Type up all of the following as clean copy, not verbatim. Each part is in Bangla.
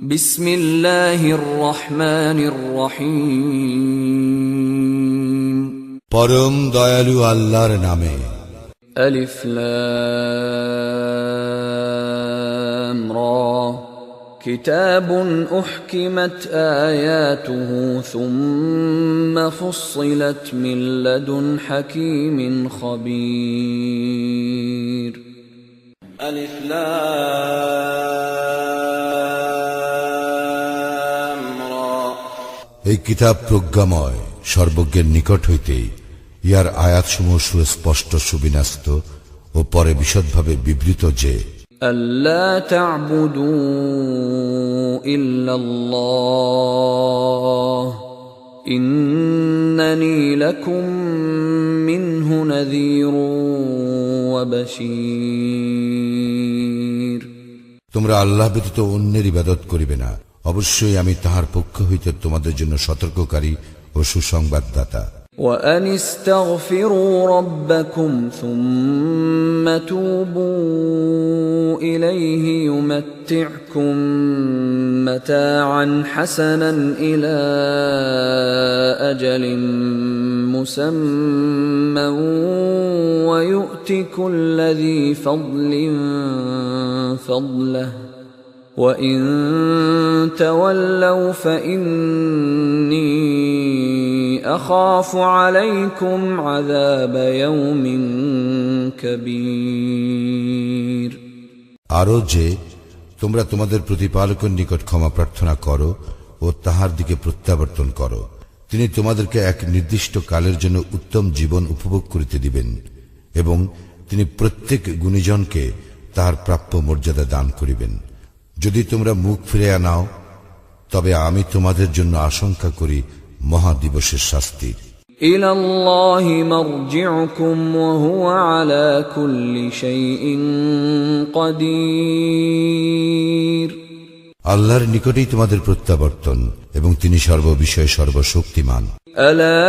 বিসমিল্লাহির রহমানির রহিম। পরম দয়ালু আল্লাহর নামে। আলিফ লাম রা। কিতাবুন উহকিমাত আয়াতুহু সুম্মা ফুসসিলাত মিন লাদুন হাকীমিন খবীর। আলিফ লাম রা। এই কিতাব প্রজ্ঞাময়, সর্বজ্ঞের নিকট হইতে। ইহার আয়াতসমূহ সুস্পষ্ট, সুবিন্যস্ত ও পরে বিশদভাবে বিবৃত যে আল্লা তা'বুদু ইল্লাল্লাহ ইন্নানী লাকুম মিনহু নাযীরুন ওয়া বাশীর। তোমরা আল্লাহ ব্যতীত অন্যের ইবাদত করিবে না, অবশ্যই আমি তাহার পক্ষ হইতে তোমাদের জন্য সতর্ককারী ও সুসংবাদদাতা। وَأَنِ اسْتَغْفِرُوا رَبَّكُمْ ثُمَّ تُوبُوا إِلَيْهِ يُمَتِّعْكُمْ مَتَاعًا حَسَنًا إِلَى أَجَلٍ مُّسَمًّى وَيُؤْتِ كُلَّ ذِي فَضْلٍ فَضْلَهُ وَإِن تَوَلَّوْا فَإِنِّي أَخَافُ عَلَيْكُمْ عَذَابَ يَوْمٍ كَبِيرٍ। আরো যে তোমরা তোমাদের প্রতিপালকের নিকট ক্ষমা প্রার্থনা করো ও তাহার দিকে প্রত্যাবর্তন করো, তিনি তোমাদেরকে এক নির্দিষ্ট কালের জন্য উত্তম জীবন উপভোগ করিতে দিবেন এবং তিনি প্রত্যেক গুণীজনকে তাহার প্রাপ্য মর্যাদা দান করিবেন। যদি তোমরা মুখ ফিরিয়ে নাও, তবে আমি তোমাদের জন্য আশঙ্কা করি মহাদিবসের শাস্তির। ইলাল্লাহি মারজিউকুম ওয়া হুয়া আলা কুল্লি শাইইন কাদির। আল্লাহর নিকটেই তোমাদের প্রত্যাবর্তন এবং তিনি সর্ববিষয়ে সর্বশক্তিমান। আলা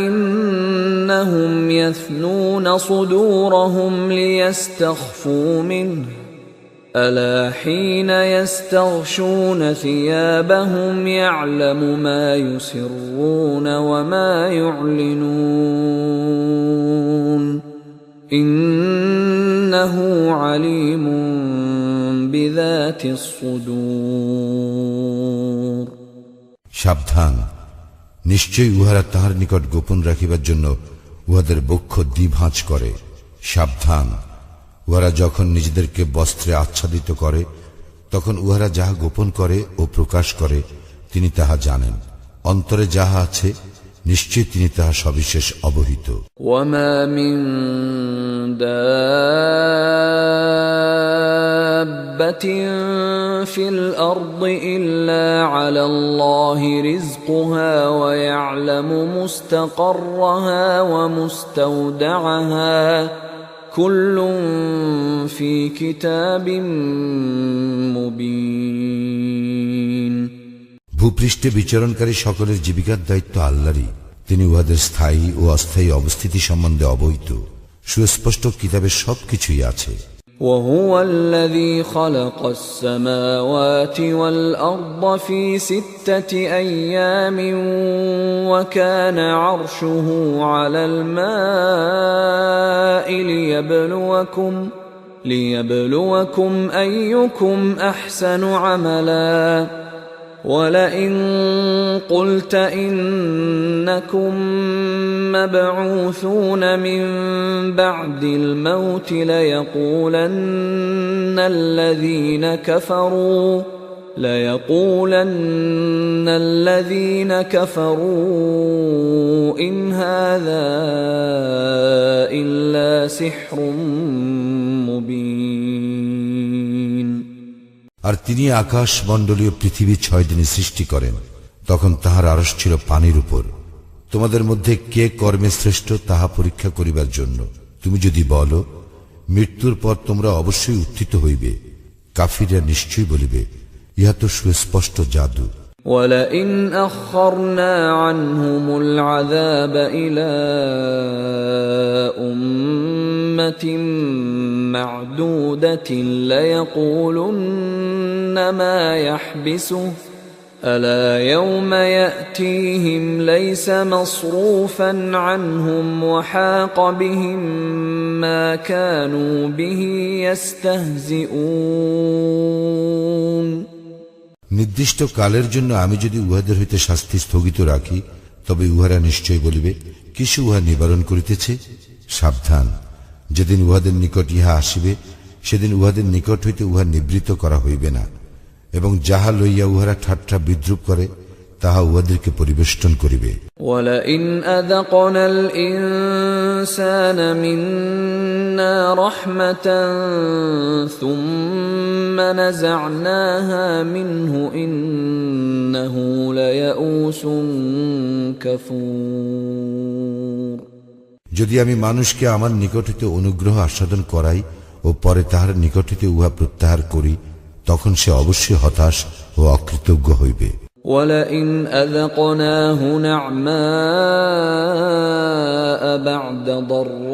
ইন্নাহুম ইয়াসনুনা সুদুরহুম লিয়াস্তাখফু মিনহু ألا حين يستغشون ثيابهم يعلم ما يسرون وما يعلنون إنه عليم بذات الصدور। সাবধান, নিশ্চয়ই উহারা তাহার নিকট গোপন রাখিবার জন্য উহাদের বক্ষ দ্বিভাঁজ করে। সাবধান, উহারা যখন নিজেদেরকে বস্ত্রে আচ্ছাদিত করে, তখন উহারা যাহা গোপন করে ও প্রকাশ করে তিনি তাহা জানেন। অন্তরে যাহা আছে নিশ্চয়ই তিনি তাহা সবিশেষ অবহিত। ওয়ামা মিন দাব্বাতিন ফিল আরদি ইল্লা আলাল্লাহি রিজকুহা ওয়া ইয়ালামু মুস্তাকাররাহা ওয়া মুস্তাওদাআহা কুল্লুন ফি কিতাবিম মুবিন। ভূপৃষ্ঠে বিচরণকারী সকলের জীবিকার দায়িত্ব আল্লাহরই। তিনি উহাদের স্থায়ী ও অস্থায়ী অবস্থিতি সম্বন্ধে অবহিত। সুস্পষ্ট কিতাবের সবকিছুই আছে। وهو الذي خلق السماوات والأرض في 6 أيام وكان عرشه على الماء ليبلوكم أيكم أحسن عملا ولئن قلت إنكم مبعوثون من بعد الموت ليقولن الذين كفروا إن هذا إلا سحر مبين। আর তিনি আকাশ মণ্ডলীয় পৃথিবী 6 দিনে সৃষ্টি করেন। তখন তাহার আরশ ছিল পানির উপর। তোমাদের মধ্যে কে কর্মে শ্রেষ্ঠ তাহা পরীক্ষা করিবার জন্য। তুমি যদি বলো মৃত্যুর পর তোমরা অবশ্যই উত্থিত হইবে, কাফিররা নিশ্চয়ই বলিবে ইহা তো সুস্পষ্ট জাদু। ولئن أخرنا عنهم العذاب إلى أمة معدودة ليقولن ما يحبسه ألا يوم يأتيهم ليس مصروفا عنهم وحاق بهم ما كانوا به يستهزئون নির্দিষ্ট কালের জন্য আমি যদি উহাদের হইতে শাস্তি স্থগিত রাখি, তবে উহারা নিশ্চয় বলিবে, কিছু উহা নিবারণ করিতেছে। সাবধান, যেদিন উহাদের নিকট ইহা আসিবে, সেদিন উহাদের নিকট হইতে উহা নিবৃত্ত করা হইবে না, এবং যাহা লইয়া উহারা ঠাট্টা বিদ্রুপ করে তাহা উহাদেরকে পরিবেষ্টন করিবে। وَلَئِنْ أَذَقْنَا الْإِنسَانَ مِنَّا رَحْمَةً ثُمَّ نَزَعْنَاهَا مِنْهُ إِنَّهُ لَيَئُوسٌ كَفُورٌ যদি আমি মানুষকে আমার নিকট হইতে অনুগ্রহ আস্বাদন করাই ও পরে তাহার নিকট হইতে উহা প্রত্যাহার করি, তখন সে অবশ্যই হতাশ ও অকৃতজ্ঞ হইবে। وَلَئِنْ أَذَقْنَاهُ نَعْمَاءَ بَعْدَ ضَرَّاءَ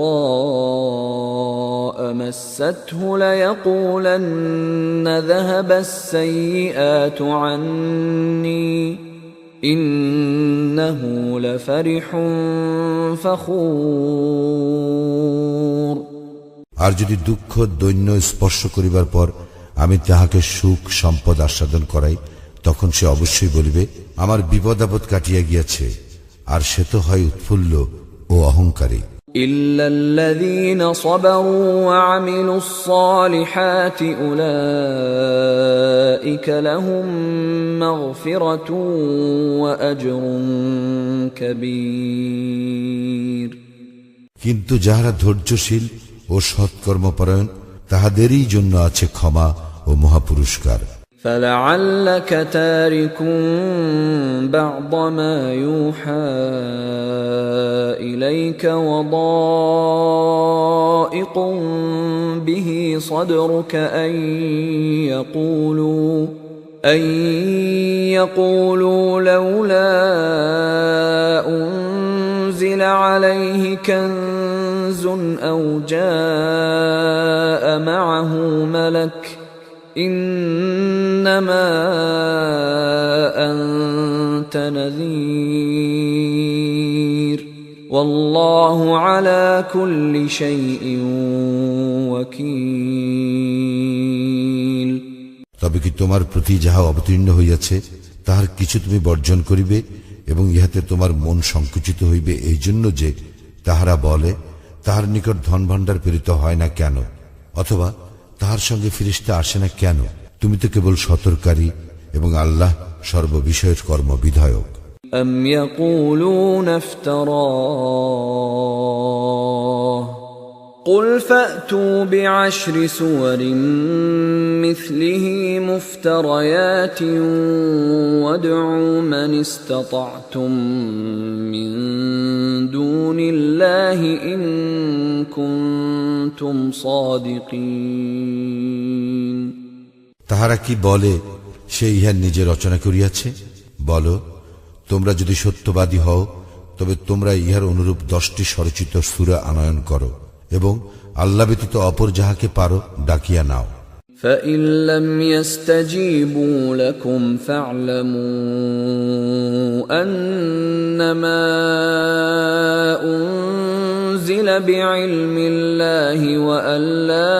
مَسَّتْهُ لَيَقُولَنَّ ذَهَبَ السَّيِّئَاتُ عَنِّي إِنَّهُ لَفَرِحٌ فَخُورٌ আর যদি দুঃখ দৈন্য স্পর্শ করিবার পর আমি তাহাকে সুখ সম্পদ আস্বাদন করাই, তখন সে অবশ্যই বলিবে, আমার বিপদ আপদ কাটিয়া গিয়াছে। আর সে তো হয় উৎফুল্ল ও অহংকারী। إِلَّا الَّذِينَ صَبَرُوا وَعَمِلُوا الصَّالِحَاتِ أُولَئِكَ لَهُم مَّغْفِرَةٌ وَأَجْرٌ كَبِيرٌ কিন্তু যাহারা ধৈর্যশীল ও সৎকর্মপরায়ণ, তাহাদেরই জন্য আছে ক্ষমা ও মহাপুরস্কার। فَلَعَلَّكَ تَارِكٌ بَعْضَ مَا يُوحَى إِلَيْكَ وَضَائِقٌ بِهِ صَدْرُكَ أَن يَقُولُوا لَوْلَا أُنزِلَ عَلَيْهِ كَنزٌ أَوْ جَاءَ مَعَهُ مَلَكٌ إِنَّمَا أَنْتَ نَذِيرٌ وَاللَّهُ عَلَى كُلِّ شَيْءٍ وَكِيلٌ তবে কি তোমার প্রতি যাহা অবতীর্ণ হইয়াছে তাহার কিছু তুমি বর্জন করিবে এবং ইহাতে তোমার মন সংকুচিত হইবে, এই জন্য যে তাহারা বলে, তাহার নিকট ধন ভাণ্ডার প্রেরিত হয় না কেন, অথবা তাহার সঙ্গে ফিরিস্তা আসে না কেন? তুমি তো কেবল সতর্ককারী এবং আল্লাহ সর্ববিষয়ের কর্মবিধায়ক। أَمْ يَقُولُونَ افْتَرَاهُ قُلْ فَأْتُوا بِعَشْرِ سُوَرٍ مِثْلِهِ مُفْتَرَيَاتٍ وَادْعُوا مَنِ اسْتَطَعْتُم مِّن دُونِ اللَّهِ إِن كُنتُمْ صَادِقِينَ তাহারা কি বলে, সে ইহা নিজে রচনা করিয়াছে? বলো, তোমরা যদি সত্যবাদী হও, তবে তোমরা ইহার অনুরূপ 10টি স্বরচিত সূরা আনয়ন করো এবং আল্লাহ ব্যতীত অপর যাহাকে পারো ডাকিয়া নাও। فَإِن لَّمْ يَسْتَجِيبُوا لَكُمْ فَاعْلَمُوا أَنَّمَا أُنزِلَ بِعِلْمِ اللَّهِ وَأَن لَّا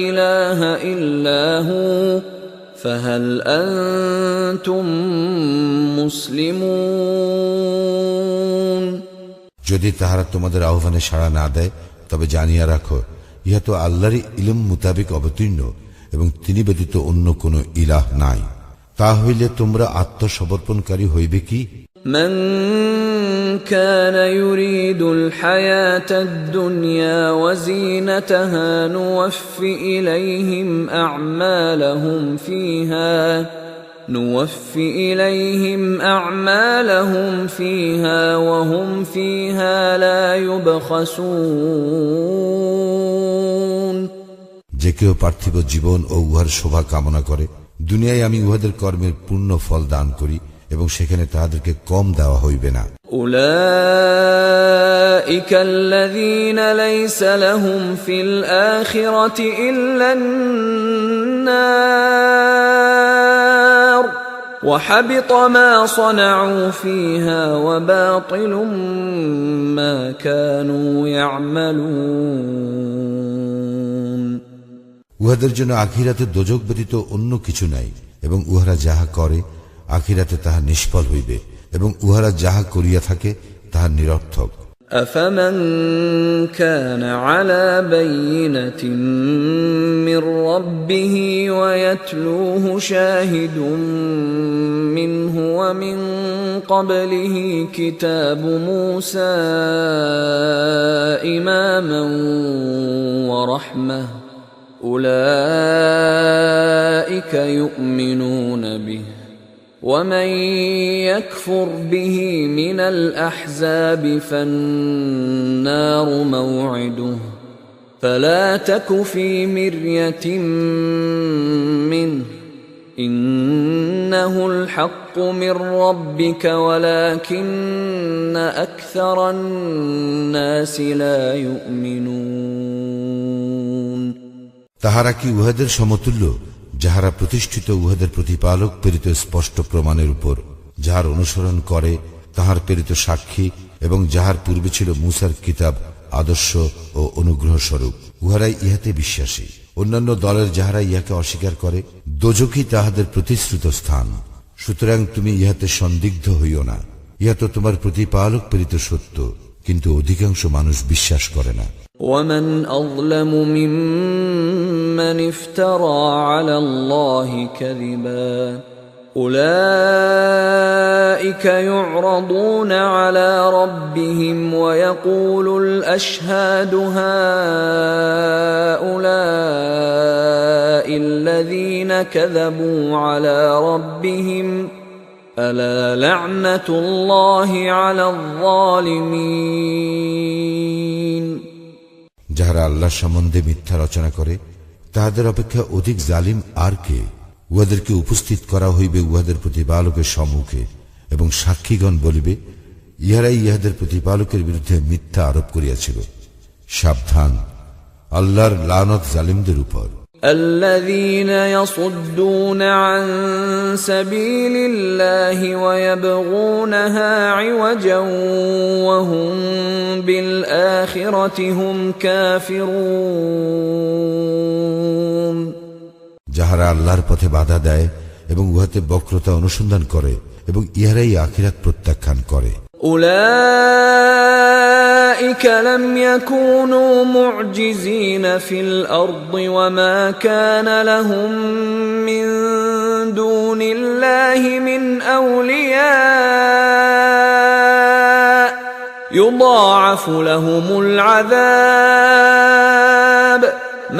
إِلَٰهَ إِلَّا هُوَ فَهَلْ أَنتُم مُّسْلِمُونَ যদি তাহারা তোমাদের আহ্বানে সাড়া না দেয়, তবে জানিয়া রাখো, ইহা তো আল্লাহরই ইলম মোতাবেক অবতীর্ণ এবং তিনি ব্যতীত অন্য কোন ইলাহ নাই। তা হইলে তোমরা আত্মসমর্পণকারী হইবে কি? من كان يريد الحياة الدنيا وزينتها نوفِ إليهم أعمالهم فيها وهم فيها لا يبخسون যে কেউ পার্থিব জীবন ও উহার শোভা কামনা করে, দুনিয়ায় আমি উহাদের কর্মের পূর্ণ ফল দান করি এবং সেখানে তাহাদেরকে কম দেওয়া হইবে না। أولئك الذين ليس لهم في الآخرة إلا النار وحبط ما صنعوا فيها وباطل ما كانوا يعملون। উহাদের জন্য আখিরাতে দোজক ব্যতীত অন্য কিছু নাই এবং উহারা যাহা করে আখিরাতে তাহা নিষ্ফল হইবে এবং উহারা যাহা করিয়া থাকে তাহা নিরর্থক। أفمن كان على بينة من ربه ويتلوه شاهد منه ومن قبله كتاب موسى إماما ورحمة أولئك يؤمنون به ومن يكفر به من الأحزاب فالنار موعده فلا تك في مرية منه إنه الحق من ربك ولكن أكثر الناس لا يؤمنون। তাহারা কি উহাদের সমতুল্য যাহারা প্রতিষ্ঠিত উহাদের প্রতিপালক প্রেরিত স্পষ্ট প্রমাণের উপর, যাহার অনুসরণ করে তাহার প্রেরিত সাক্ষী এবং যাহার পূর্বে ছিল মূসার কিতাব আদর্শ ও অনুগ্রহ স্বরূপ, উহারাই ইহাতে বিশ্বাসী। অন্যান্য দলের যাহারা ইহাকে অস্বীকার করে দোজখই তাহাদের প্রতিশ্রুত স্থান। সুতরাং তুমি ইহাতে সন্দিগ্ধ হইও না, ইহা তো তোমার প্রতিপালক প্রেরিত সত্য, কিন্তু অধিকাংশ মানুষ বিশ্বাস করে না। ومن أظلم ممن افترى على الله كذبا أولئك يعرضون على ربهم ويقول الأشهاد هؤلاء الذين كذبوا على ربهم ألا لعنة الله على الظالمين। যাহারা আল্লাহ সম্বন্ধে মিথ্যা রচনা করে তাহাদের অপেক্ষা অধিক জালিম আর কে? উহাদেরকে উপস্থিত করা হইবে উহাদের প্রতিপালকের সম্মুখে এবং সাক্ষীগণ বলিবে, ইহারাই ইহাদের প্রতিপালকের বিরুদ্ধে মিথ্যা আরোপ করিয়াছিল। সাবধান, আল্লাহর লানত জালিমদের উপর। الذين يصدون عن سبيل الله ويبغونها عوجا وهم بالآخرة هم كافرون। যাহারা আল্লাহর পথে বাধা দেয় এবং উহাতে বক্রতা অনুসন্ধান করে এবং ইহারাই আখিরাত প্রত্যাখ্যান করে। أولئك لم يكونوا معجزين في الأرض وما كان لهم من دون الله من أولياء يضاعف لهم العذاب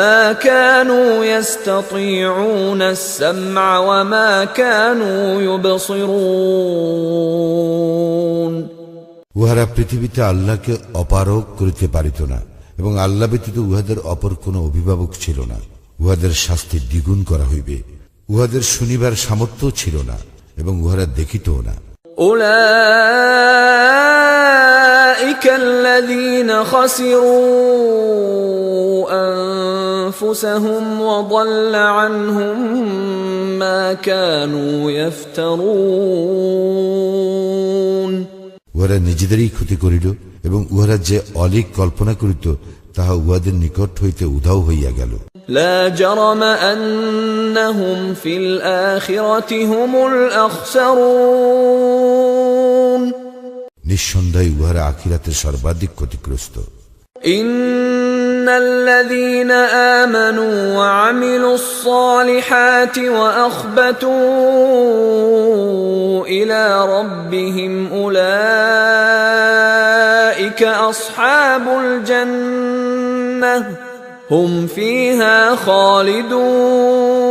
ما كانوا يستطيعون السمع وما كانوا يبصرون। উহারা পৃথিবীতে আল্লাহকে অপারগ করিতে পারিত না এবং আল্লাহ ব্যতীত উহাদের অপর কোন অভিভাবক ছিল না। উহাদের শাস্তি দ্বিগুণ করা হইবে। উহাদের শুনিবার সামর্থ্য ছিল না এবং উহারা দেখিতও না। أولئك الذين خسروا أنفسهم وضل عنهم ما كانوا يفترون। উহারা নিজেদেরই ক্ষতি করিল এবং উহারা যে অলিক কল্পনা করিত তাহা উহাদের নিকট হইতে উধাও হইয়া গেল। لا جرم أنهم في الآخرة هم الأخسرون। নিঃসন্দেহে উহারা আখিরাতের সর্বাধিক ক্ষতিগ্রস্ত। إن الذين آمنوا وعملوا الصالحات وأخبتوا إلى ربهم أولئك أصحاب الجنة هم فيها خالدون।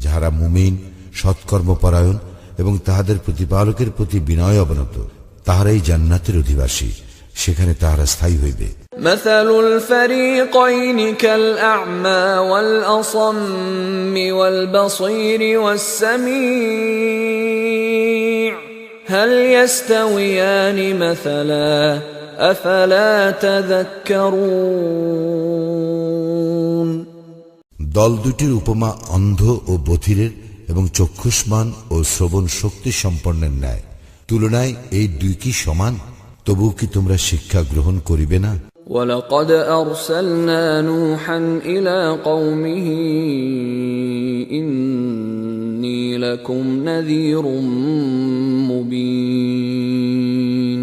যাহারা মুমিন সৎকর্মপরায়ণ এবং তাহাদের প্রতিপালকের প্রতি বিনয় অবনত তাহারাই জান্নাতের অধিবাসী, সেখানে তাহারা স্থায়ী হইবে। مثل الفريقين كالأعمى والأصم والبصير والسميع هل يستويان مثلا أفلا تذكرون দল দুটির উপমা অন্ধ ও বধিরের এবং চক্ষুষ্মান ও শ্রবণ শক্তি সম্পন্নের ন্যায়। তুলনায় এই দুই কি সমান? তবুও কি তোমরা শিক্ষা গ্রহণ করিবে না? ولقد أرسلنا نوحا إلى قومه إني لكم نذير مبين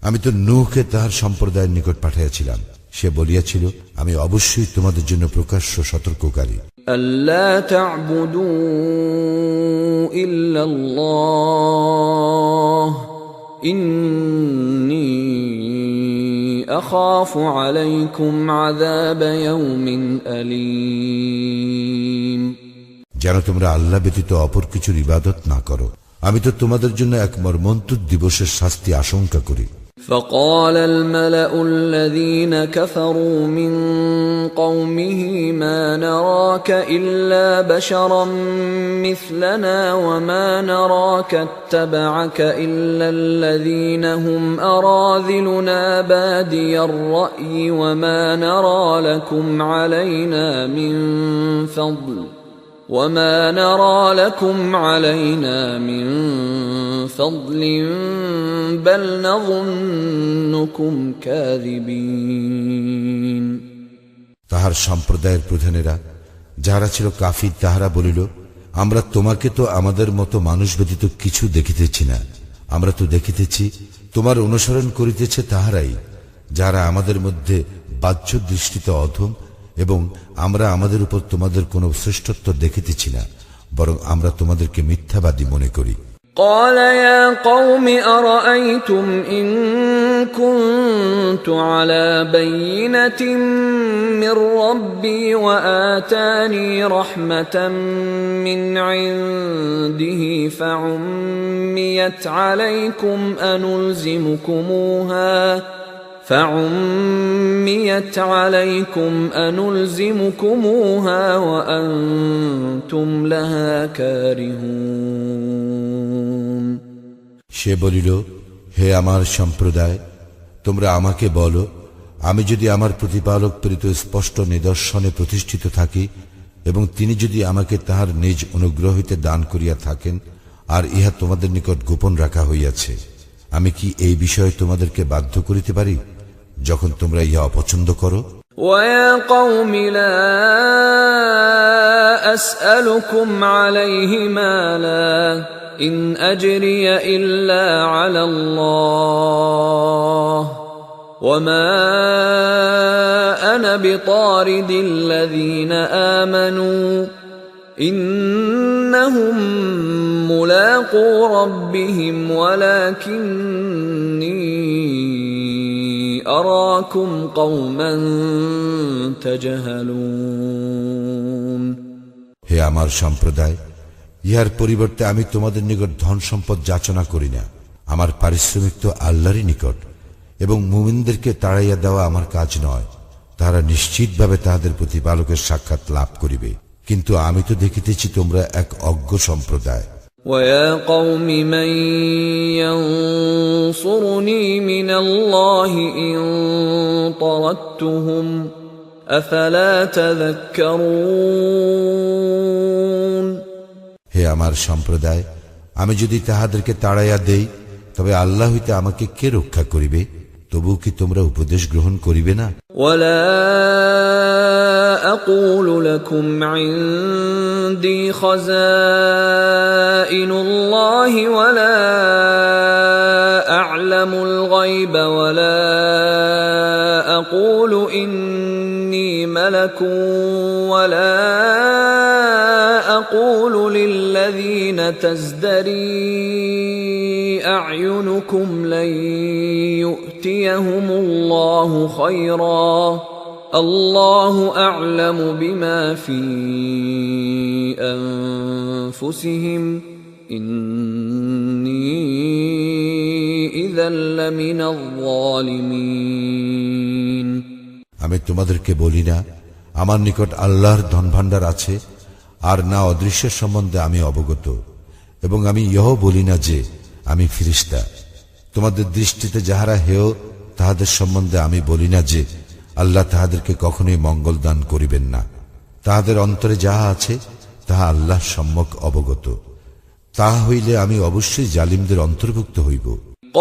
আমি তো নূহকে তাহার সম্প্রদায়ের নিকট পাঠাইয়াছিলাম, সে বলিয়াছিল, আমি অবশ্যই তোমাদের জন্য প্রকাশ্য সতর্ককারী। ألا تعبدوا إلا الله إني أخاف عليكم عذاب يوم أليم যেন তোমরা আল্লাহ ব্যতীত অপর কিছুর ইবাদত না করো, আমি তো তোমাদের জন্য এক মর্মন্তুদ দিবসের শাস্তি আশঙ্কা করি। فقال الملأ الذين كفروا من قومه ما نراك إلا بشرا مثلنا وما نراك اتبعك إلا الذين هم أراذلنا بادي الرأي وما نرى لكم علينا من فضل بل نظنكم كاذبين তাহার সম্প্রদায়ের প্রধানেরা যাহারা ছিল কাফির তাহারা বলিল, আমরা তোমাকে তো আমাদের মতো মানুষ ব্যতীত কিছু দেখিতেছি না, আমরা তো দেখিতেছি তোমার অনুসরণ করিতেছে তাহারাই যারা আমাদের মধ্যে বাহ্য দৃষ্টিতে অধম, এবং আমরা আমাদের উপর তোমাদের কোনো শ্রেষ্ঠত্ব দেখিতেছি না, বরং আমরা তোমাদেরকে মিথ্যাবাদী মনে করি। قال يا قوم أرأيتم إن كنت على بينة من ربي وآتاني رحمة من عنده فعميت عليكم أنلزمكموها وأنتم لها كارهون সে বলিল, হে আমার সম্প্রদায়, তোমরা আমাকে বলো, আমি যদি আমার প্রতিপালক প্রেরিত স্পষ্ট নিদর্শনে প্রতিষ্ঠিত থাকি এবং তিনি যদি আমাকে তাহার নিজ অনুগ্রহ হইতে দান করিয়া থাকেন, আর ইহা তোমাদের নিকট গোপন রাখা হইয়াছে, আমি কি এই বিষয়ে তোমাদেরকে বাধ্য করিতে পারি যখন তোমরা ইহা অপছন্দ করো? وَيَا قَوْمِ لَا أَسْأَلُكُمْ عَلَيْهِ مَالًا إِنْ أَجْرِيَ إِلَّا عَلَى اللَّهِ وَمَا أَنَا بِطَارِدِ الَّذِينَ آمَنُوا إِنَّهُمْ مُلَاقُو رَبِّهِمْ وَلَكِنِّي أَرَاكُمْ قَوْمًا تَجْهَلُونَ হে আমার সম্প্রদায়, ইহার পরিবর্তে আমি তোমাদের নিকট ধন সম্পদ যাচনা করি না, আমার পারিশ্রমিক তো আল্লাহরই নিকট, এবং মুমিনদেরকে তাড়াইয়া দেওয়া আমার কাজ নয়, তারা নিশ্চিতভাবে তাহাদের প্রতিপালকের সাক্ষাৎ লাভ করিবে, কিন্তু আমি তো দেখিতেছি তোমরা এক অজ্ঞ সম্প্রদায়। وَيَا قَوْمِ مَنْ يَنْصُرُنِي مِنَ اللَّهِ إِنْ طَرَدتُّهُمْ أَفَلَا تَذَكَّرُونَ হে আমার সম্প্রদায়, আমি যদি তাহাদেরকে তাড়াইয়া দেই, তবে আল্লাহ হইতে আমাকে কে রক্ষা করিবে? তবুও কি তোমরা উপদেশ গ্রহণ করিবে না? وَلَا أَقُولُ لَكُمْ عِنْدِي خَزَائِنُ اللَّهِ وَلَا أَعْلَمُ الْغَيْبَ وَلَا أَقُولُ إِنِّي مَلَكٌ وَلَا أَقُولُ لِلَّذِينَ تَزْدَرِي أَعْيُنُكُمْ لَنْ يُؤْتِيَهُمُ اللَّهُ خَيْرًا الله أعلم بما في أنفسهم إني إذا لمن الظالمين আমি তোমাদেরকে বলি না আমার নিকট আল্লাহর ধনভাণ্ডার আছে, আর না অদৃশ্যের সম্বন্ধে আমি অবগত, এবং আমি ইহও বলি না যে আমি ফিরিস্তা। তোমাদের দৃষ্টিতে যাহারা হেয় তাহাদের সম্বন্ধে আমি বলি না যে আল্লাহ তাহাদেরকে কখনোই মঙ্গল দান করিবেন না। তাহাদের অন্তরে যাহা আছে তাহা আল্লাহ সম্যক অবগত। তাহা হইলে আমি অবশ্যই জালিমদের অন্তর্ভুক্ত হইব।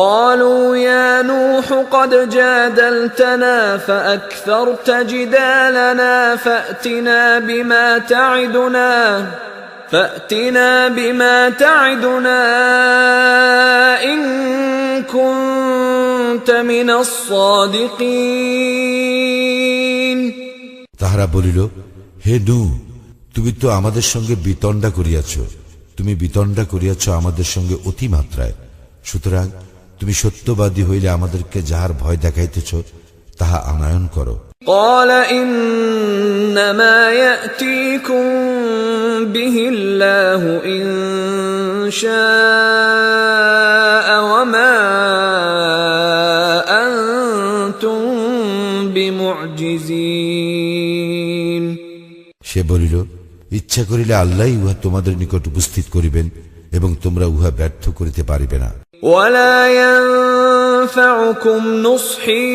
قالوا يا نوح قد جادلتنا فأكثرت جدالنا فأتنا بما تعدنا إن كنت من الصادقين। তাহারা বলিল, হে নূহ, তুমি তো আমাদের সঙ্গে বিতণ্ডা করিয়াছ, তুমি বিতণ্ডা করিয়াছ আমাদের সঙ্গে অতিমাত্রায়। সুতরাং তুমি সত্যবাদী হইলে আমাদেরকে যাহার ভয় দেখাইতেছ তাহা আনয়ন করো। قال إنما يأتيكم به الله إن شاء وما أنتم بمعجزين। সে বলিল, ইচ্ছা করিলে আল্লাহই উহা তোমাদের নিকট উপস্থিত করিবেন এবং তোমরা উহা ব্যর্থ করিতে পারিবে না। ولا ينفعكم نصحي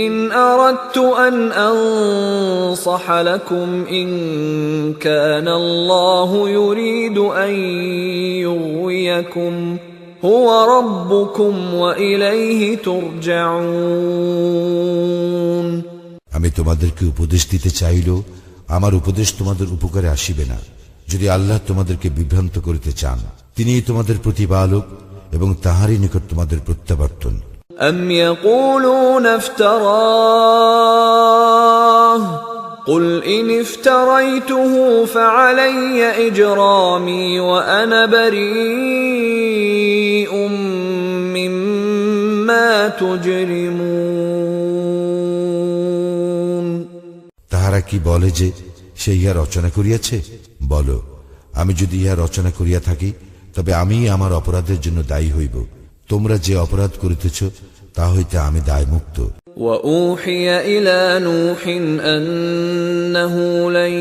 إن أردت أن أنصح لكم إن كان الله يريد أن يغويكم هو ربكم وإليه ترجعون। আমি তোমাদেরকে উপদেশ দিতে চাইলেও আমার উপদেশ তোমাদের উপকারে আসিবে না, যদি আল্লাহ তোমাদেরকে বিভ্রান্ত করিতে চান। তিনিই তোমাদের প্রতিপালক এবং তাহারই নিকট তোমাদের প্রত্যাবর্তন। أم يقولون افتراه قل إن افتريته فعلي إجرامي وأنا بريء مما تجرمون। তাহারা কি বলে যে সে ইহা রচনা করিয়াছে? বলো, আমি যদি ইহা রচনা করিয়া থাকি তবে আমি আমার অপরাধের জন্য দায়ী হইব। তোমরা যে অপরাধ করিতেছ তা হইতে আমি দায়মুক্ত। وأوحي إلى نوح أنه لن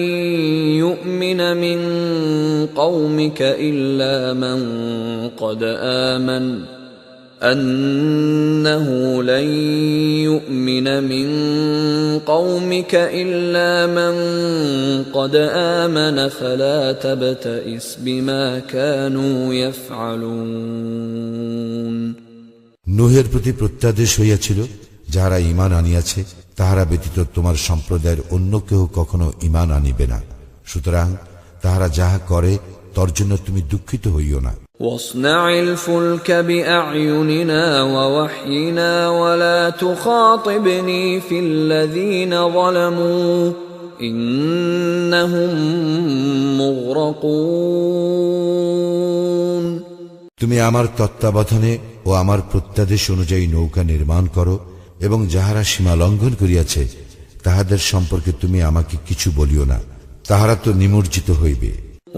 يؤمن من قومك إلا من قد آمن فلا تبتئس بما كانوا يفعلون। নূহের প্রতি প্রত্যাদেশ হইয়াছিল, যাহারা ঈমান আনিয়াছে তাহারা ব্যতীত তোমার সম্প্রদায়ের অন্য কেহ কখনো ঈমান আনিবে না। সুতরাং তাহারা যাহা করে তর জন্য তুমি দুঃখিত হইও না। واصنع الفلك بأعيننا ووحينا ولا تخاطبني في الذين ظلموا إنهم مغرقون। তুমি আমার তত্ত্বাবধানে ও আমার প্রত্যাদেশ অনুযায়ী নৌকা নির্মাণ করো এবং যাহারা সীমা লঙ্ঘন করিয়াছে তাহাদের সম্পর্কে তুমি আমাকে কিছু বলিও না, তাহারা তো নিমজ্জিত হইবে।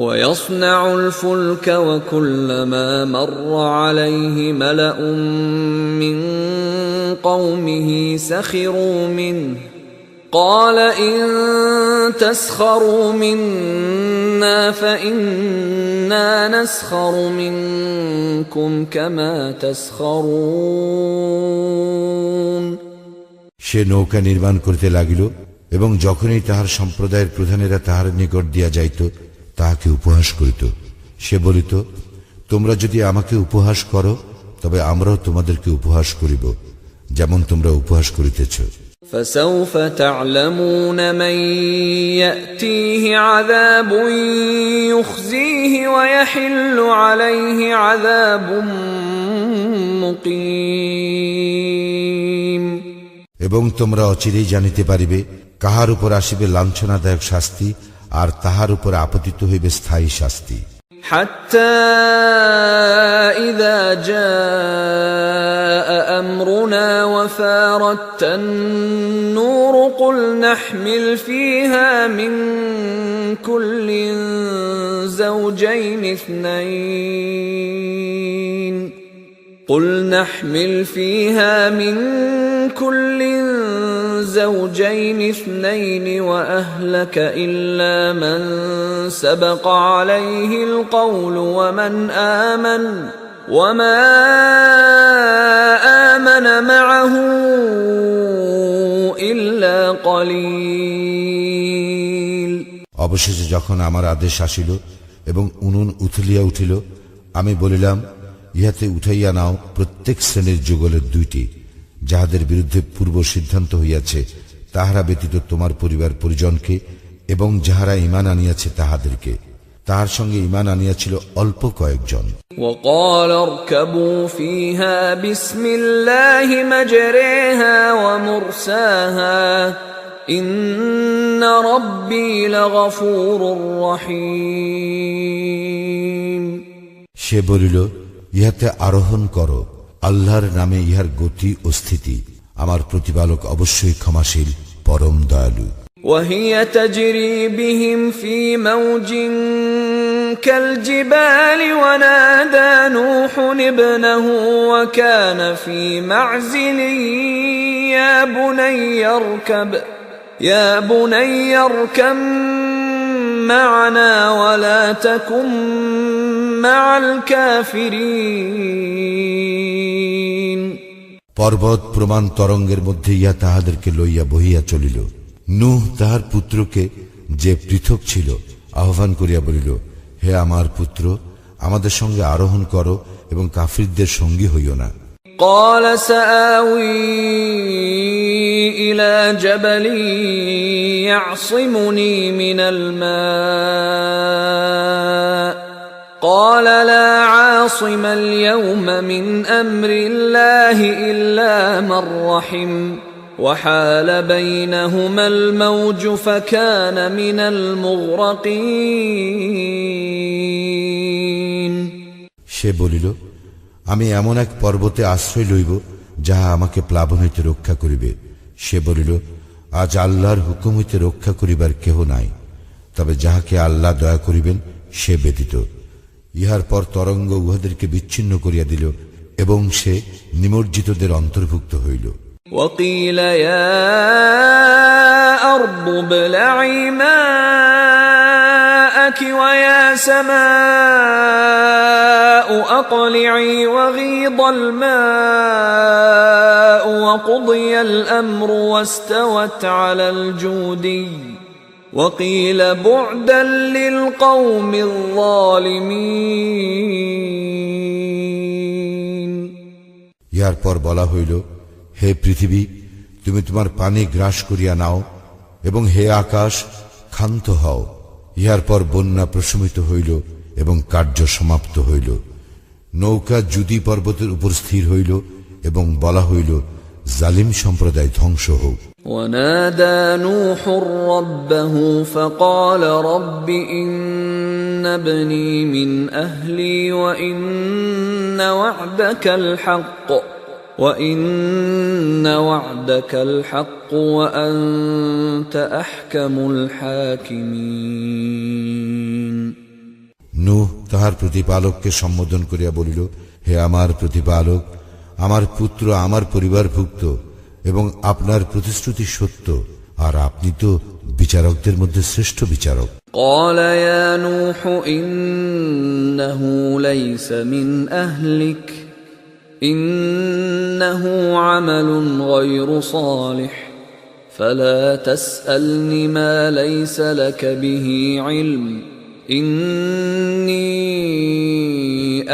ويصنع الفلك وكلما مر عليه ملأ من قومه سخروا منه قال إن تسخروا منا فإنا نسخر منكم كما تسخرون। সে নৌকা নির্মাণ করিতে লাগিল এবং যখনই তাহার সম্প্রদায়ের প্রধানেরা তাহার নিকট দিয়া যাইত তাহাকে উপহাস করিত। সে বলিত, তোমরা যদি আমাকে উপহাস করো তবে আমরাও তোমাদেরকে উপহাস করিব, যেমন তোমরা উপহাস করিতেছ। فسوف تعلمون من يأتيه عذاب يخزيه ويحل عليه عذاب مقيم। এবং তোমরা অচিরেই জানিতে পারিবে কাহার উপর আসিবে লাঞ্ছনাদায়ক শাস্তি, আর তাহার উপর আপতিত হইবে স্থায়ী শাস্তি। حتى إذا جاء أمرنا وفارت النور قل نحمل فيها من كل زوجين اثنين قل نحمل فيها من كل زوجين اثنين وأهلك إلا من سبق عليه القول وما آمن معه إلا قليل। অবশেষে যখন আমার আদেশ আসিল এবং উনুন উথলিয়া উঠিল, আমি বলিলাম, ইহাতে উঠাইয়া নাও প্রত্যেক শ্রেণীর যুগলের 2টি, যাহাদের বিরুদ্ধে পূর্ব সিদ্ধান্ত হইয়াছে, তাহারা ব্যতীত তোমার পরিবার পরিজনকে, এবং যাহারা ঈমান আনিয়াছে তাহাদেরকে। তাহার সঙ্গে ঈমান আনিয়াছিল অল্প কয়েকজন। وقال اركبوا فيها بسم الله مجريها ومرساها إن ربي لغفور رحيم। সে বলিল, ইহাতে আরোহণ করো, আল্লাহর নামে ইহার গতি ও স্থিতি, আমার প্রতিপালক অবশ্যই ক্ষমাশীল, পরম দয়ালু। وهي تجري بهم في موج كالجبال ونادى نوح ابنه وكان في معزل يا بني اركب معنا ولا تكن مع الكافرين। পর্বত প্রমাণ তরঙ্গের মধ্যে ইহা তাহাদেরকে লইয়া বহিয়া চলিল। নূহ তাহার পুত্রকে, যে পৃথক ছিল, আহ্বান করিয়া বলিল, হে আমার পুত্র, আমাদের সঙ্গে আরোহণ করো এবং কাফিরদের সঙ্গী হইও না। قال سآوي إلى جبل يعصمني من الماء قال لا عاصم اليوم من أمر الله إلا من رحم وحال بينهما الموج فكان من المغرقين। সে বলিল, আমি এমন এক পর্বতে আশ্রয় লইব যাহা আমাকে প্লাবন হইতে রক্ষা করিবে। সে বলিল, আজ আল্লাহর হুকুম হইতে রক্ষা করিবার কেহ নাই, তবে যাহাকে আল্লাহ দয়া করিবেন সে ব্যতীত। ইহার পর তরঙ্গ উহাদেরকে বিচ্ছিন্ন করিয়া দিল এবং সে নিমজ্জিতদের অন্তর্ভুক্ত হইল। وقيل يا أرض ابلعي ماءك ويا سماء أقلعي وغيض الماء وقضي الأمر واستوت على الجودي وقيل بعدا للقوم الظالمين। ইহার পর বলা হইল, হে পৃথিবী, তুমি তোমার পানি গ্রাস করিয়া নাও, এবং হে আকাশ, ক্ষান্ত হও। ইহার পর বন্যা প্রশমিত হইল এবং কার্য সমাপ্ত হইল। নৌকা জুদি পর্বতের উপর স্থির হইল এবং বলা হইল, জালিম সম্প্রদায় ধ্বংস হোক। ونادى نوح ربه فقال رب إن ابني من أهلي وإن وعدك الحق وأنت أحكم الحاكمين। নূহ তাহার প্রতিপালককে সম্বোধন করিয়া বলিল, হে আমার প্রতিপালক, আমার পুত্র আমার পরিবারভুক্ত এবং আপনার প্রতিশ্রুতি সত্য, আর আপনি তো বিচারকদের মধ্যে শ্রেষ্ঠ বিচারক। قال يا نوح إنه ليس من أهلك إنه عمل غير صالح فلا تسألني ما ليس لك به علم إني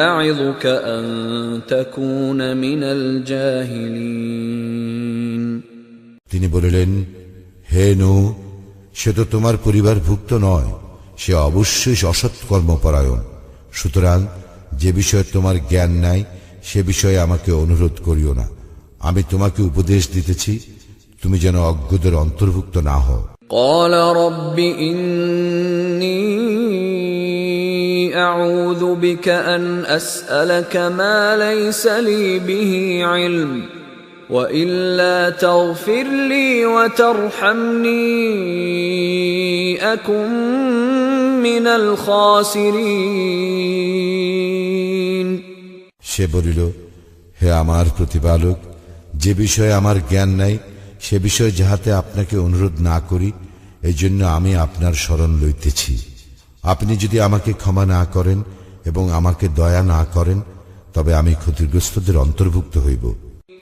أعظك أن تكون من الجاهلين। তিনি বলিলেন, হে নূহ, সে তো তোমার পরিবারভুক্ত নয়, সে অবশ্যই অসৎ কর্মপরায়ণ। সুতরাং যে বিষয়ে তোমার জ্ঞান নাই সে বিষয়ে আমাকে অনুরোধ করিও না। আমি তোমাকে উপদেশ দিতেছি, তুমি যেন অজ্ঞদের অন্তর্ভুক্ত না হও। قال رب إني أعوذ بك أن أسألك ما ليس لي به علم وإلا تغفر لي وترحمني أكن من الخاسرين। সে বলিল, হে আমার প্রতিপালক, যে বিষয়ে আমার জ্ঞান নাই সে বিষয়ে যাহাতে আপনাকে অনুরোধ না করি, এই জন্য আমি আপনার শরণ লইতেছি। আপনি যদি আমাকে ক্ষমা না করেন এবং আমাকে দয়া না করেন, তবে আমি ক্ষতিগ্রস্তদের অন্তর্ভুক্ত হইব।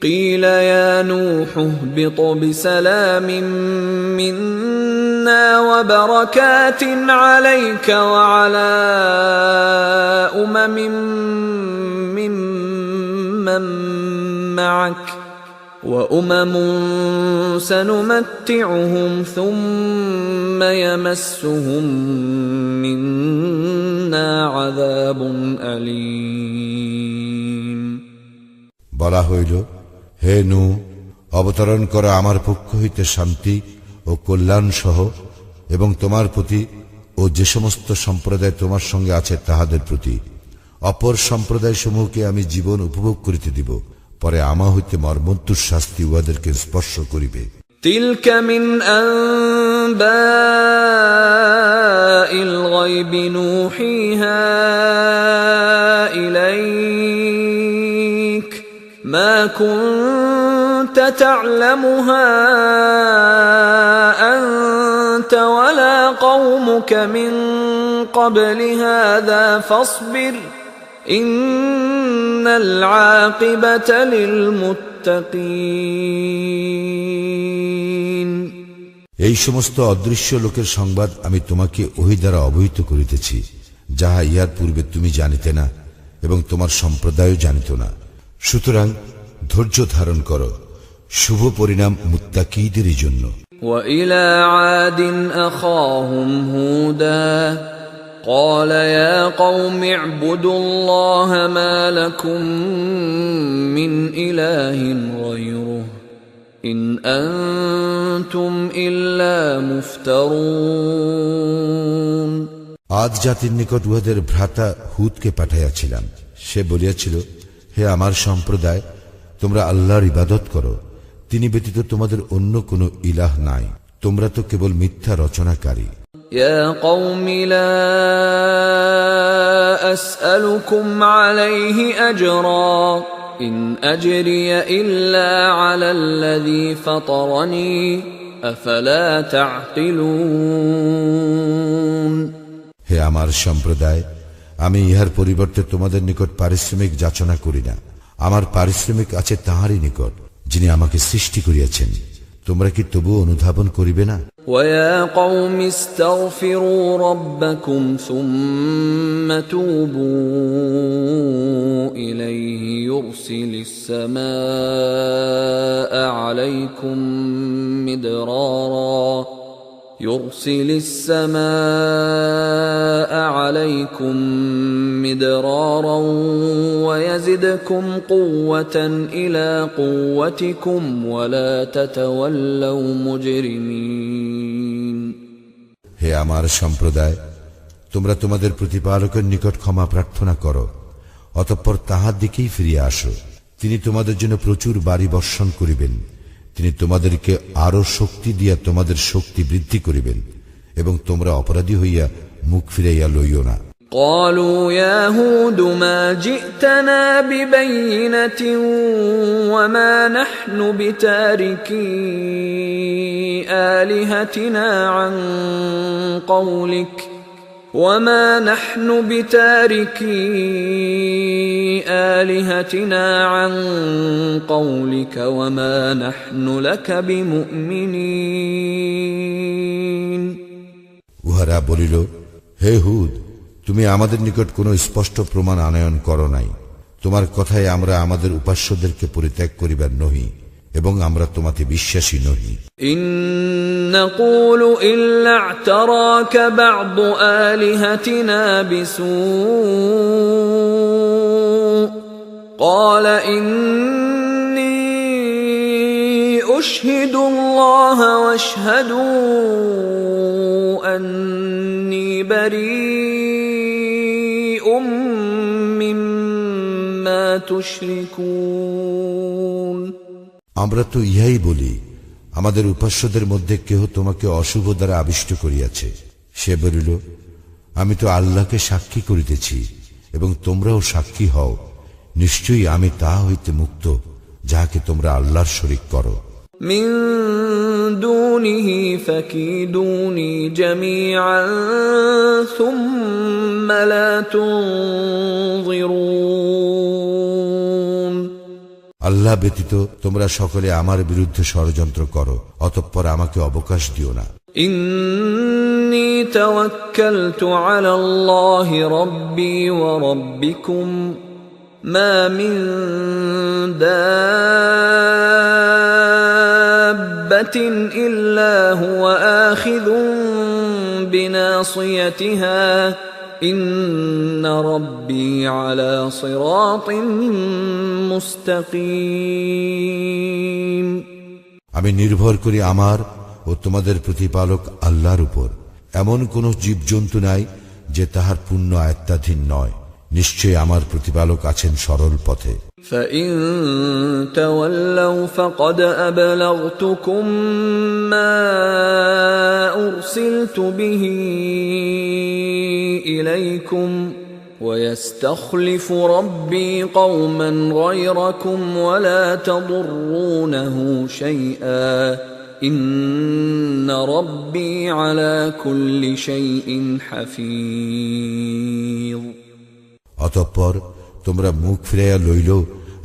قيل يا نوح اهبط بسلام منا وبركات عليك وعلى ممن معك وأمم سنمتعهم ثم يمسهم منا عذاب أليم বলা হইল, হে নূহ, অবতরণ কর আমার পক্ষ হইতে শান্তি ও কল্যাণ সহ, এবং তোমার প্রতি ও যে সমস্ত সম্প্রদায় তোমার সঙ্গে আছে তাহাদের প্রতি। অপর সম্প্রদায় সমূহকে আমি জীবন উপভোগ করিতে দিব, পরে আমা হইতে মর্মন্তুর শাস্তি উহাদেরকে স্পর্শ করিবে। تلك من أنباء الغيب نوحيها إليك ما كنت تعلمها أنت ولا قومك من قبل هذا فاصبر إن العاقبة للمتقين এই সমস্ত অদৃশ্য লোকের সংবাদ আমি তোমাকে ওহী দ্বারা অবহিত করিতেছি, যাহা ইহার পূর্বে তুমি জানিতে না এবং তোমার সম্প্রদায়ও জানিত না। সুতরাং ধৈর্য ধারণ করো, শুভ পরিণাম মুত্তাকীদেরই জন্য। وإلى عاد أخاهم هودا قال يا قوم اعبدوا الله ما لكم من إله غيره إن أنتم إلا مفترون আদ জাতির নিকট উহাদের ভ্রাতা হুদকে পাঠাইয়াছিলাম। সে বলিয়াছিল, হে আমার সম্প্রদায়, তোমরা আল্লাহর ইবাদত করো, তিনি ব্যতীত তোমাদের অন্য কোনো ইলাহ নাই, তোমরা তো কেবল মিথ্যা রচনাকারী। يا قوم لا أسألكم عليه أجرا إن أجري إلا على الذي فطرني أفلا تعقلون হে আমার সম্প্রদায়, আমি ইহার পরিবর্তে তোমাদের নিকট পারিশ্রমিক যাচনা করি না। আমার পারিশ্রমিক আছে তাহারই নিকট, যিনি আমাকে সৃষ্টি করিয়াছেন। তোমরা কি তবু অনুধাবন করিবে না? ويا قوم استغفروا ربكم ثم توبوا إليه يرسل السماء عليكم مدرارا ويزدكم قوة إلى قوتكم ولا تتولوا مجرمين হে আমার সম্প্রদায়, তোমরা তোমাদের প্রতিপালকের নিকট ক্ষমা প্রার্থনা করো, অতঃপর তাহার দিকেই ফিরিয়া আসো। তিনি তোমাদের জন্য প্রচুর বাড়ি বর্ষণ করিবেন, তিনি তোমাদেরকে আরো শক্তি দিয়া তোমাদের শক্তি বৃদ্ধি করিবেন, এবং তোমরা অপরাধী হইয়া মুখ ফিরাইয়া লইও না। قالوا يا هود ما جئتنا ببينة وما نحن بتاركي آلهتنا عن قولك وما نحن بتاركي آلهتنا عن قولك وما نحن لك بمؤمنين উহারা বলিল, হে হুদ, তুমি আমাদের নিকট কোনো স্পষ্ট প্রমাণ আনয়ন করো নাই। তোমার কথায় আমরা আমাদের উপাস্যদেরকে পরিত্যাগ করিবার নহি, এবং আমরা তোমাতে বিশ্বাসী নহি। إن نقول إلا اعتراك بعض آلهتنا بسوء قال إني أشهد الله واشهدوا أني بريء مما تشركون আমরা তো ইহাই বলি, আমাদের উপাস্যদের মধ্যে কেহ তোমাকে অশুভ দ্বারা আবিষ্ট করিয়াছে। সে বলিল, আমি তো আল্লাহকে সাক্ষী করিতেছি এবং তোমরাও সাক্ষী হও, নিশ্চয়ই আমি তাহা হইতে মুক্ত যাহাকে তোমরা আল্লাহর শরীক করো। من دونه فكيدوني جميعا ثم لا تنظرون আল্লাহ ব্যতীত তোমরা সকলে আমার বিরুদ্ধে ষড়যন্ত্র করো, অতঃপর আমাকে অবকাশ দিও না। إني توكلت على الله ربي وربكم ما من دابة إلا هو آخذ بناصيتها إن ربي على صراط مستقيم আমি নির্ভর করি আমার ও তোমাদের প্রতিপালক আল্লাহর উপর। এমন কোন জীবজন্তু নাই যে তাহার পূর্ণ আয়ত্তাধীন নয়। নিশ্চয় আমার প্রতিপালক আছেন সরল পথে। فإن تولوا فقد أبلغتكم ما أرسلت به إليكم ويستخلف ربي قوما غيركم ولا تضرونه شيئا إن ربي على كل شيء حفيظ অতঃপর তোমরা মুখ ফিরাইয়া লইল,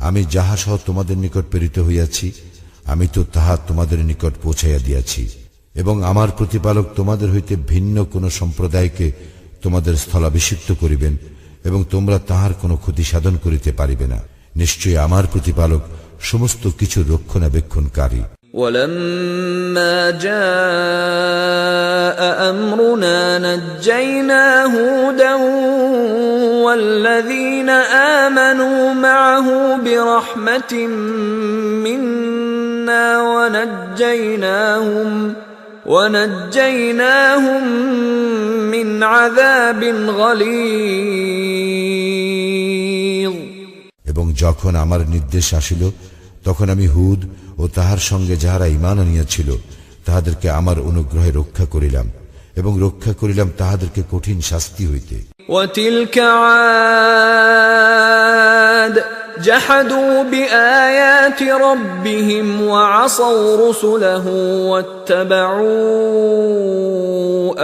আমি যাহা সহ তোমাদের নিকট প্রেরিত হইয়াছি আমি তো তাহা তোমাদের নিকট পৌঁছাইয়া দিয়াছি, এবং আমার প্রতিপালক তোমাদের হইতে ভিন্ন কোন সম্প্রদায়কে তোমাদের স্থলাভিষিক্ত করিবেন এবং তোমরা তাহার কোনো ক্ষতি সাধন করিতে পারিবে না। নিশ্চয়ই আমার প্রতিপালক সমস্ত কিছু রক্ষণাবেক্ষণকারী। ولما جاء أمرنا نجينا هودا والذين آمنوا معه برحمة منا ونجيناهم من عذاب غليظ এবং যখন আমার নির্দেশ আসিল তখন আমি হুদ ও তাহার সঙ্গে যাহারা ঈমান আনিয়াছিল তাহাদেরকে আমার অনুগ্রহে রক্ষা করিলাম এবং রক্ষা করিলাম তাহাদেরকে কঠিন শাস্তি হইতে। وتلك عاد جحدوا بآيات ربهم وعصوا رسله واتبعوا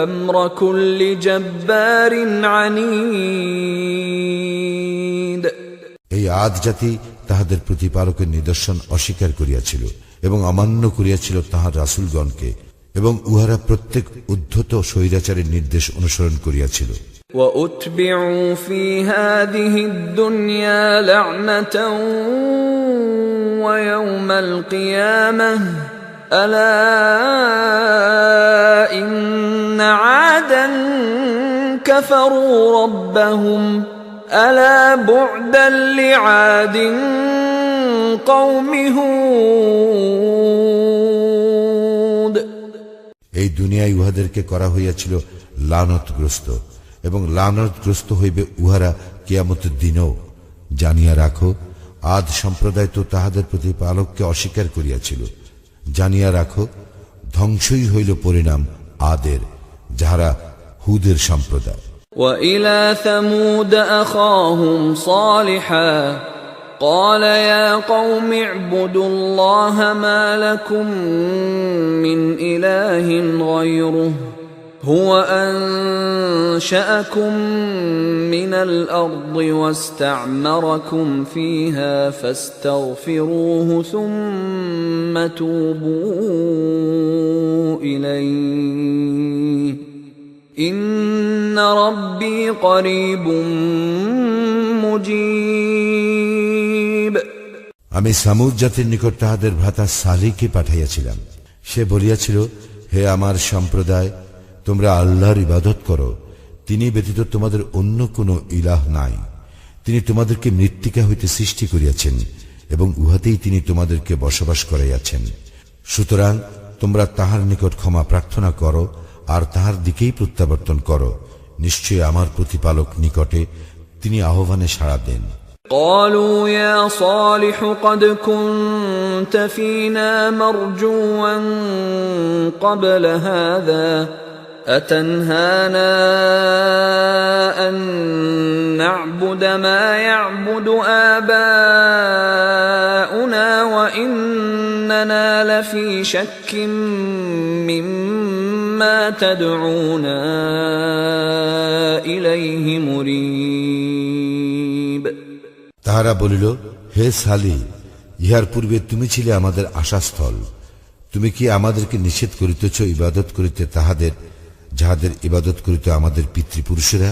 أمر كل جبار عنيد এই আদ জাতি তাহাদের প্রতিপালকের নিদর্শন অস্বীকার করিয়াছিল এবং অমান্য করিয়াছিল তাহার রাসূলগণকে, এবং উহারা প্রত্যেক উদ্ধত স্বৈরাচারের নির্দেশ অনুসরণ করিয়াছিল। وأتبعوا في هذه الدنيا لعنة ويوم القيامة ألا إن عادا كفروا ربهم ألا بعدا لعاد قوم هود এই দুনিয়ায় উহাদেরকে করা হইয়াছিল লানতগ্রস্ত, এবং লানতগ্রস্ত হইবে উহারা কিয়ামতের দিনও। জানিয়া রাখো, আদ সম্প্রদায় তো তাহাদের প্রতিপালককে অস্বীকার করিয়াছিল। জানিয়া রাখো, ধ্বংসই হইল পরিণাম আদের, যাহারা হুদের সম্প্রদায়। وإلى ثمود أخاهم صالحا قال يا قوم اعبدوا الله ما لكم من إله غيره هو أنشأكم من الأرض واستعمركم فيها فاستغفروه ثم توبوا إليه إن ربي قريب مجيب আমি সামুদ জাতির নিকট তাহাদের ভ্রাতা সালিহকে পাঠাইয়াছিলাম। সে বলিয়াছিল, হে আমার সম্প্রদায়, তোমরা আল্লাহর ইবাদত করো, তিনি ব্যতীত তোমাদের অন্য কোনো ইলাহ নাই। তিনি তোমাদেরকে মৃত্তিকা হইতে সৃষ্টি করিয়াছেন এবং উহাতেই তিনি তোমাদেরকে বসবাস করাইয়াছেন। সুতরাং তোমরা তাহার নিকট ক্ষমা প্রার্থনা করো আর তাহার দিকেই প্রত্যাবর্তন করো। নিশ্চয় আমার প্রতিপালক নিকটে, তিনি আহ্বানে সাড়া দেন। قالوا يا صالح قد كنت فينا مرجوا قبل هذا أتنهانا أن نعبد ما يعبد آباؤنا في شك مما تدعونا إليه مريب তাহারা বলিল, হে সালি, ইহার পূর্বে তুমি ছিলে আমাদের আশাস্থল। তুমি কি আমাদেরকে নিষেধ করিতেছ ইবাদত করিতে তাহাদের, যাহাদের ইবাদত করিতে আমাদের পিতৃপুরুষেরা?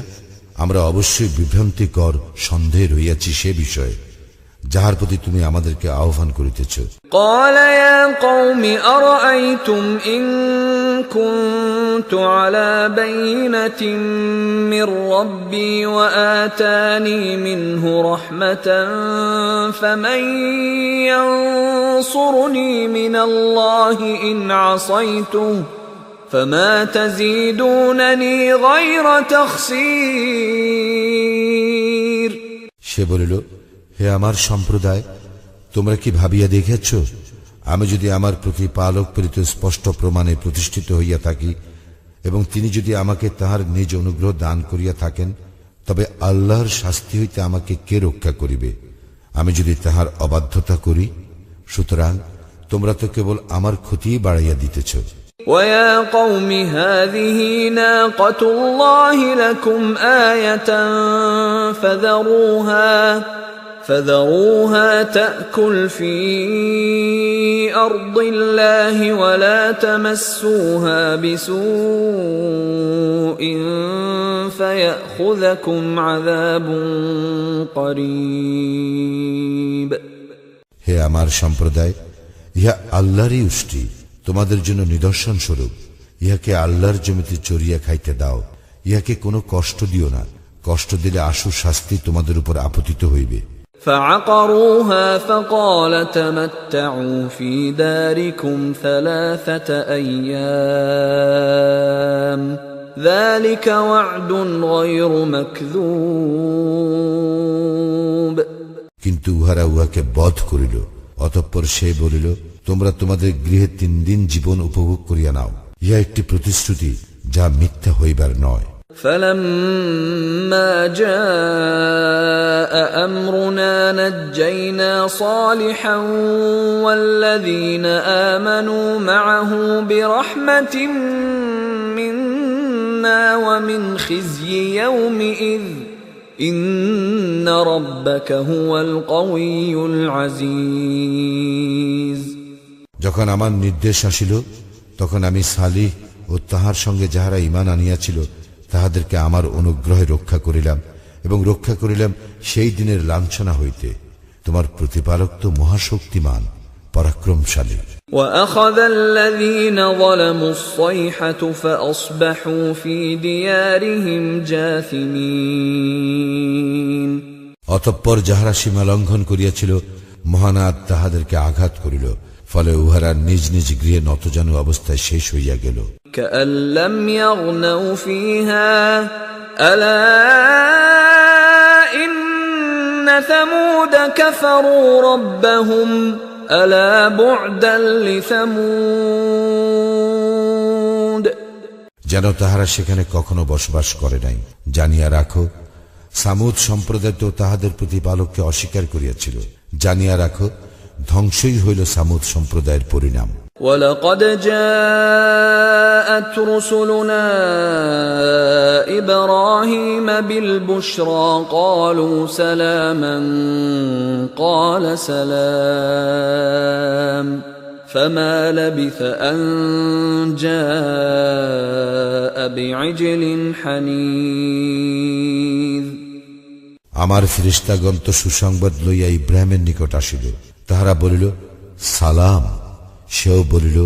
আমরা অবশ্যই বিভ্রান্তিকর সন্দেহে রহিয়াছি সে বিষয়ে যাহার প্রতি তুমি আমাদেরকে আহ্বান করিতেছ। قال يا قوم أرأيتم إن كنت على بينة من ربي وآتاني منه رحمة فمن ينصرني من الله إن عصيته فما تزيدونني غير تخسير সে বলিল, হে আমার সম্প্রদায়, তোমরা কি ভাবিয়া দেখেছ, আমি যদি আমার প্রতিপালক প্রেরিত স্পষ্ট প্রমাণে প্রতিষ্ঠিত হইয়া থাকি এবং তিনি যদি আমাকে তাহার নিজ অনুগ্রহ দান করিয়া থাকেন, তবে আল্লাহর শাস্তি হইতে আমাকে কে রক্ষা করিবে আমি যদি তাহার অবাধ্যতা করি? সুতরাং তোমরা তো কেবল আমার ক্ষতিই বাড়াইয়া দিতেছ। ويا قوم هذه ناقة الله لكم آية فذروها تأكل في أرض الله ولا تمسوها بسوء فيأخذكم عذاب قريب হে আমার সম্প্রদায়, ইহা আল্লাহরই উষ্টি, তোমাদের জন্য নিদর্শন স্বরূপ। ইহাকে আল্লাহর জমিতে চরিয়া খাইতে দাও, ইহাকে কোনো কষ্ট দিও না, কষ্ট দিলে আশু শাস্তি তোমাদের উপর আপতিত হইবে। فعقروها فقال تمتعوا في داركم 3 أيام ذلك وعد غير مكذوب কিন্তু উহারা উহাকে বধ করিল। অতঃপর সে বলিল, তোমরা তোমাদের গৃহে 3 দিন জীবন উপভোগ করিয়া নাও, ইহা একটি প্রতিশ্রুতি যা মিথ্যা হইবার নয়। فلما جاء أمرنا نجينا صالحا والذين آمنوا معه برحمة منا ومن خزي يومئذ إن ربك هو القوي العزيز যখন আমার নির্দেশ আসিল, তখন আমি সালিহ ও তাহার সঙ্গে যাহারা ঈমান আনিয়াছিল তাহাদেরকে আমার অনুগ্রহে রক্ষা করিলাম এবং রক্ষা করিলাম সেই দিনের লাঞ্ছনা হইতে। তোমার প্রতিপালক তো মহাশক্তিমান, পরাক্রমশালী। وأخذ الذين ظلموا الصيحة فأصبحوا في ديارهم جاثمين অতঃপর যাহারা সীমা লঙ্ঘন করিয়াছিল, মহানাদ তাহাদেরকে আঘাত করিল, ফলে উহারা নিজ নিজ গৃহে নতজানু অবস্থায় শেষ হইয়া গেল। كأن لم يغنوا فيها ألا إن ثمود كفروا ربهم ألا بعدا لثمود যেন তাহারা সেখানে কখনো বসবাস করে নাই। জানিয়া রাখো, সামুদ সম্প্রদায় তো তাহাদের প্রতিপালককে অস্বীকার করিয়াছিল। জানিয়া রাখো, ধ্বংসই হইল সামুদ সম্প্রদায়ের পরিণাম। ولقد جاءت رسلنا إبراهيم بالبشرى قالوا سلاما قال سلام فما لبث أن جاء بعجل حنيذ আমার ফেরেশতাগণ তো সুসংবাদ লইয়া ইব্রাহিমের নিকট আসিল। তাহারা বলিল, সালাম। সেও বলিল,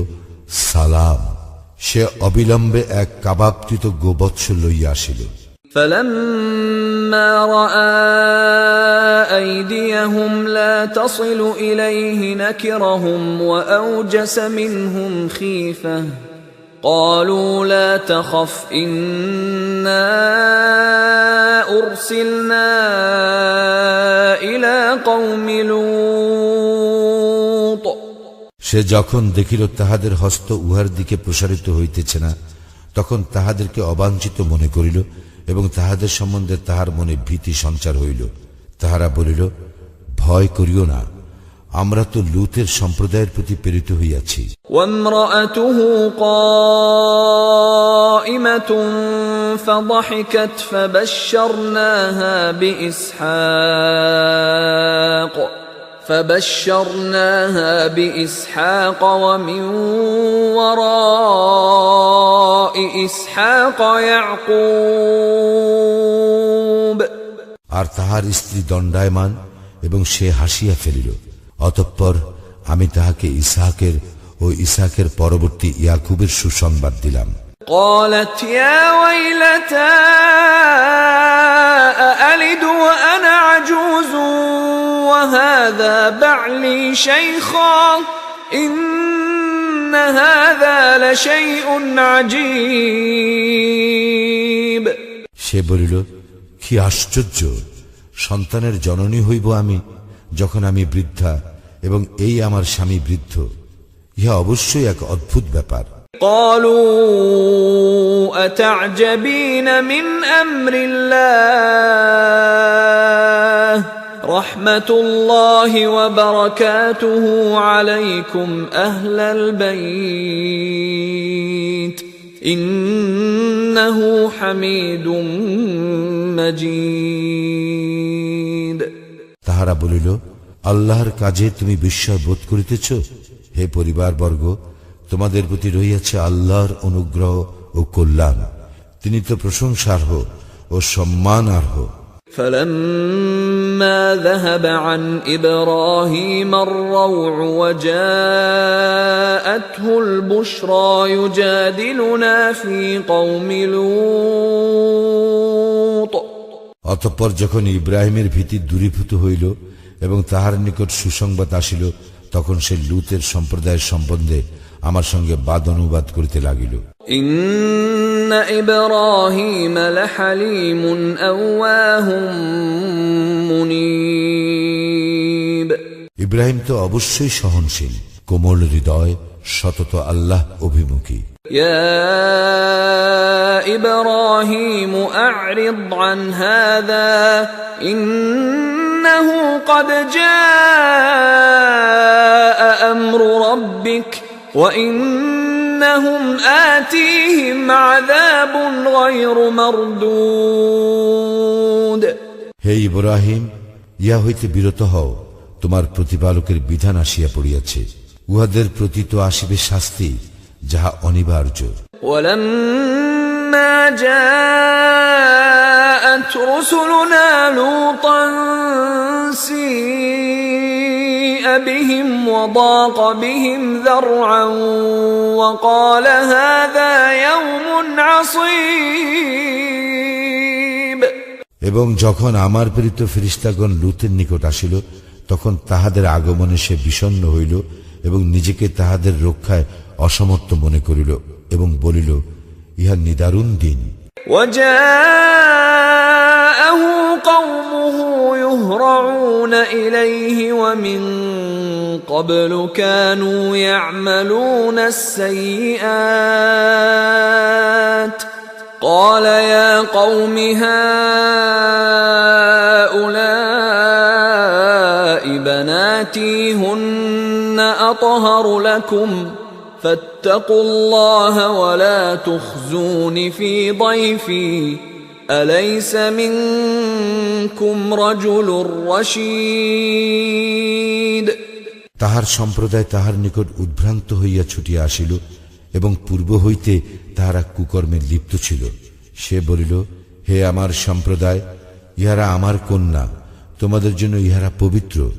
সালাম। সে অবিলম্বে এক কাবাবকৃত গোবৎস লইয়া আসিল। فلما رأى أيديهم لا تصل إليه نكرهم وأوجس منهم خيفة قالوا لا تخف إنا أرسلنا إلى قوم لوط সে যখন দেখিল তাহাদের হস্ত উহার দিকে প্রসারিত হইতেছে না, তখন তাহাদেরকে অবাঞ্ছিত মনে করিল এবং তাহাদের সম্বন্ধে তাহার মনে ভীতি সঞ্চার হইল। তাহারা বলিল, ভয় করিও না, আমরা তো লূতের সম্প্রদায়ের প্রতি প্রেরিত হইয়াছি। وامرأته قائمة فضحكت فبشرناها بإسحاق ومن وراء إسحاق يعقوب আর তাহার স্ত্রী দণ্ডায়মান এবং সে হাসিয়া ফেলিল। অতঃপর আমি তাহাকে ইসহাকের ও ইসহাকের পরবর্তী ইয়াকুবের সুসংবাদ দিলাম। قالت يا ويلتى أألد وأنا عجوز وهذا بعلي شيخا إن هذا لشيء عجيب। সে বলিল, কি আশ্চর্য! সন্তানের জননী হইব আমি যখন আমি বৃদ্ধা এবং এই আমার স্বামী বৃদ্ধ। ইহা অবশ্যই এক অদ্ভুত ব্যাপার। قالوا أتعجبين من أمر الله رحمة الله وبركاته عليكم أهل البيت إنه حميد مجيد। তাহারা বলিল, আল্লাহর কাজে তুমি বিস্ময় বোধ করিতেছ? হে পরিবারবর্গ, তোমাদের প্রতি রহিয়াছে আল্লাহর অনুগ্রহ ও কল্যাণ। তিনি তো প্রশংসার্হ ও সম্মানার্হ। فلما ذهب عن إبراهيم الروع وجاءته البشرى يجادلنا في قوم لوط। অতঃপর যখন ইব্রাহিমের ভীতি দূরীভূত হইল এবং তাহার নিকট সুসংবাদ আসিল, তখন সে লূতের সম্প্রদায়ের সম্বন্ধে আমার সঙ্গে বাদ অনুবাদ করিতে লাগিল। ইন্না ইব্রাহিম লাহালিমুন আওয়াহুম মুনীব। ইব্রাহিম তো অবশ্যই সহনশীল, কোমল হৃদয়, সতত আল্লাহ অভিমুখী। ইয়া ইব্রাহিম আ'রিদ আন হাযা ইন্নাহু ক্বাদ জাআ আমরু রাব্বিক وَإِنَّهُمْ آتِيهِمْ عَذَابٌ غَيْرُ مَرْدُودٍ। হে ইব্রাহিম, ইহা হইতে বিরত হও, তোমার প্রতিপালকের বিধান আসিয়া পড়িয়াছে, উহাদের প্রতি তো আসিবে শাস্তি, যাহা অনিবার্য। وَلَمَّا جَاءَتْ رُسُلُنَا لُوطًا سِيءَ بِهِمْ وَضَاقَ بِهِمْ ذَرْعًا وَقَالَ هَذَا يَوْمٌ عَصِيبٌ। এবং যখন আমার প্রেরিত ফেরেশতাগণ লূতের নিকট আসিল, তখন তাহাদের আগমনে সে বিষণ্ণ হইল এবং নিজেকে তাহাদের রক্ষায় অসমর্থ মনে করিল এবং বলিল, ইহা নিদারুণ দিন। وجاءه قومه يهرعون إليه ومن قبل كانوا يعملون السيئات قال يا قوم هؤلاء بناتي هن أطهر لكم فاتقوا الله ولا تخزون في ضيفي أليس منكم رجل رشيد। তাহার সম্প্রদায় তাহার নিকট উদ্ভ্রান্ত হইয়া ছুটিয়া আসিল এবং পূর্ব হইতে তাহারা কুকর্মে লিপ্ত ছিল। সে বলিল, হে আমার সম্প্রদায়, ইহারা আমার কন্যা, তোমাদের জন্য ইহারা পবিত্র,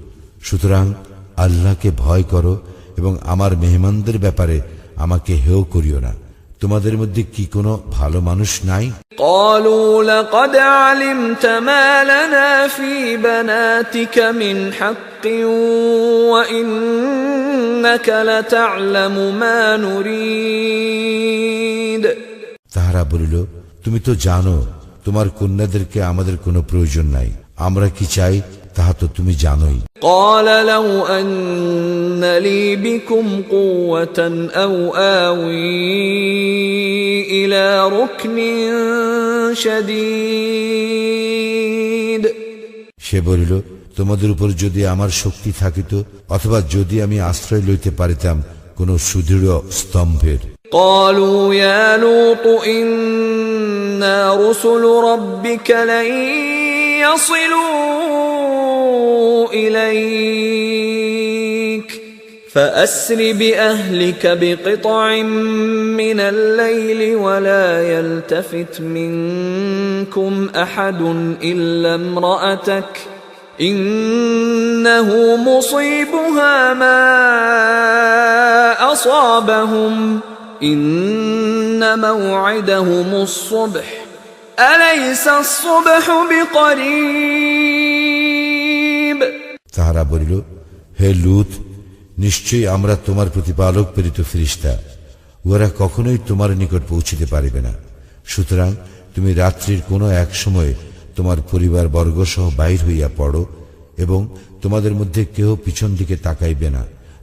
সুতরাং আল্লাহকে ভয় করো এবং আমার মেহমানদের ব্যাপারে আমাকে হেয় করিও না। তোমাদের মধ্যে কি কোনো ভালো মানুষ নাই? قالوا لقد علمت ما لنا في بناتك من حق وإنك لتعلم ما نريد। তাহারা বলিল, তুমি তো জানো তোমার কন্যাদেরকে আমাদের কোনো প্রয়োজন নাই, আমরা কি চাই তাহা তো তুমি জানোই। قال لو أن لي بكم قوة أو آوي إلى ركن شديد। সে বলিল, তোমাদের উপর যদি আমার শক্তি থাকিত, অথবা যদি আমি আশ্রয় লইতে পারিতাম কোন সুদৃঢ় স্তম্ভের। قالوا يا لوط إنا رسل ربك لن يصلوا إليك فأسر بأهلك بقطع من الليل ولا يلتفت منكم أحد إلا امرأتك إنه مصيبها ما أصابهم إن موعدهم الصبح أليس الصبح بقريب তাহারা বলিল, হে লূত, নিশ্চয়ই আমরা তোমার প্রতিপালক প্রেরিত ফেরেশতা, উহারা কখনোই তোমার নিকট পৌঁছিতে পারিবে না। সুতরাং তুমি রাত্রির কোনো এক সময়ে তোমার পরিবার বর্গ সহ বাহির হইয়া পড়ো, এবং তোমাদের মধ্যে কেহ পিছন দিকে তাকাইবে না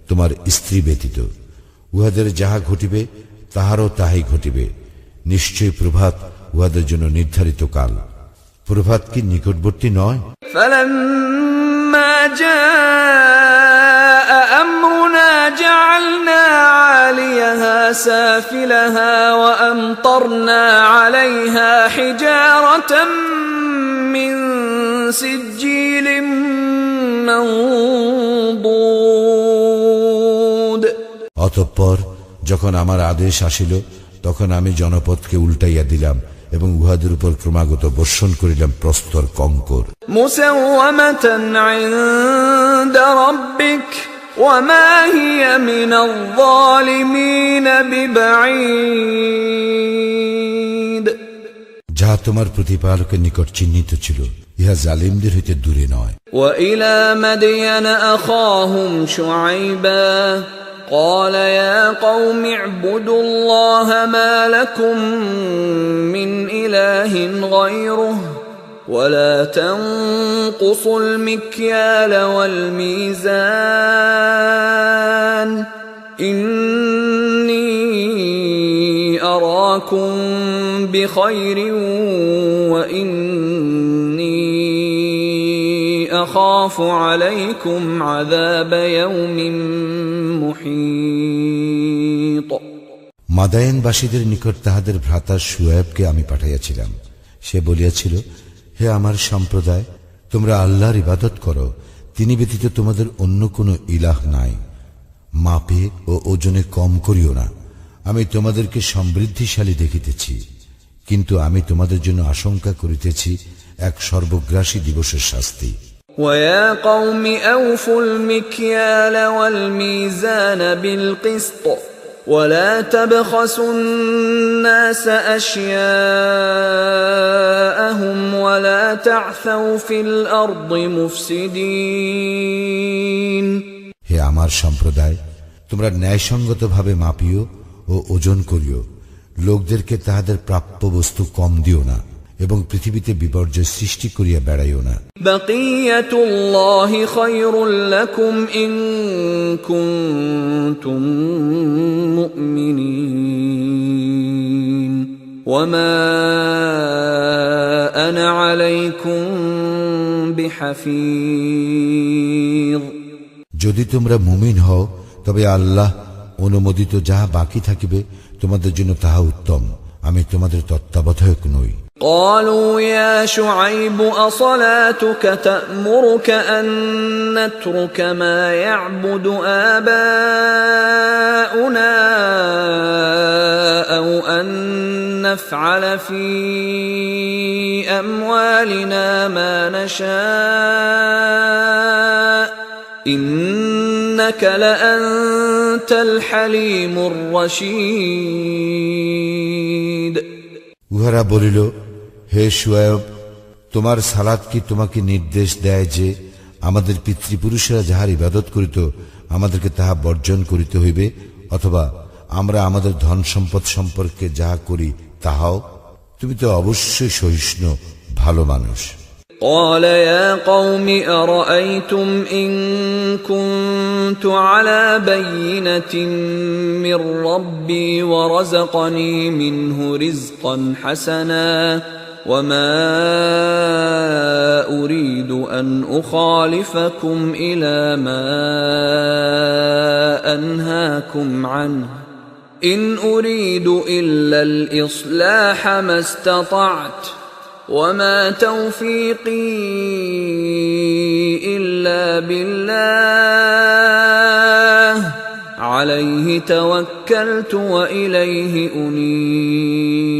তোমার স্ত্রী ব্যতীত। উহাদের যাহা ঘটিবে তাহারও তাহাই ঘটিবে। নিশ্চয়ই প্রভাত উহাদের জন্য নির্ধারিত কাল। প্রভাত কি নিকটবর্তী নয়? فلما جاء أمرنا جعلنا عاليها سافلها وأمطرنا عليها حجارة من سجيل منضود অতঃপর যখন আমার আদেশ আসিল, তখন আমি জনপদকে উল্টাইয়া দিলাম এবং উহাদের উপর ক্রমাগত বর্ষণ করিলাম প্রস্তর কঙ্কর। مسومة عند ربك وما هي من الظالمين ببعيد যাহা তোমার প্রতিপালকের নিকট চিহ্নিত ছিল, ইহা জালিমদের হইতে দূরে নয়। وإلى مدين أخاهم شعيبا قال يا قوم اعبدوا الله ما لكم من إله غيره ولا تنقصوا المكيال والميزان إني أراكم بخير وإني أخاف عليكم عذاب يوم محيط মাদায়েনবাসীদের নিকট তাহাদের ভ্রাতা শুয়ায়বকে আমি পাঠাইয়াছিলাম। সে বলিয়াছিল, হে আমার সম্প্রদায়, তোমরা আল্লাহর ইবাদত করো, তিনি ব্যতীত তোমাদের অন্য কোনো ইলাহ নাই। মাপে ও ওজনে কম করিও না। আমি তোমাদেরকে সমৃদ্ধিশালী দেখিতেছি, কিন্তু আমি তোমাদের জন্য আশঙ্কা করিতেছি এক সর্বগ্রাসী দিবসের শাস্তি। ويا قوم أوفوا المكيال والميزان بالقسط ولا تبخسوا الناس أشياءهم ولا تعثوا في الأرض مفسدين হে আমার সম্প্রদায়, তোমরা ন্যায়সঙ্গতভাবে মাপিও ও ওজন করিও, লোকদেরকে তাহাদের প্রাপ্য বস্তু কম দিও না এবং পৃথিবীতে বিপর্যয় সৃষ্টি করিয়া বেড়াইও না। বাকিয়াতুল্লাহি খায়রুল লাকুম ইন কুনতুম মুমিনিন ওয়া মা আনা আলাইকুম বিহাফিজ। যদি তোমরা মুমিন হও, তবে আল্লাহ অনুমোদিত যাহা বাকি থাকিবে তোমাদের জন্য তাহা উত্তম, আমি তোমাদের তত্ত্বাবধায়ক নই। قالوا يا شعيب أصلاتك تأمرك أن نترك ما يعبد آباؤنا أو أن نفعل في أموالنا ما نشاء إنك لأنت الحليم الرشيد উহারা বলিল, হে শুয়ায়ব, তোমার সালাত কি তোমাকে নির্দেশ দেয় যে আমাদের পিতৃপুরুষেরা যাহার ইবাদত করিত আমাদেরকে তাহা বর্জন করিতে হইবে, অথবা আমরা আমাদের ধন সম্পদ সম্পর্কে যাহা করি তাহাও? তুমি তো অবশ্যই সহিষ্ণু, ভালো মানুষ। قال يا قوم أرأيتم إن كنت على بينة من ربي ورزقني منه رزقا حسنا وما أريد أن أن أخالفكم إلى ما أنهاكم عنه إن أريد إلا الإصلاح ما استطعت وما توفيقي إلا بالله عليه توكلت وإليه أنيب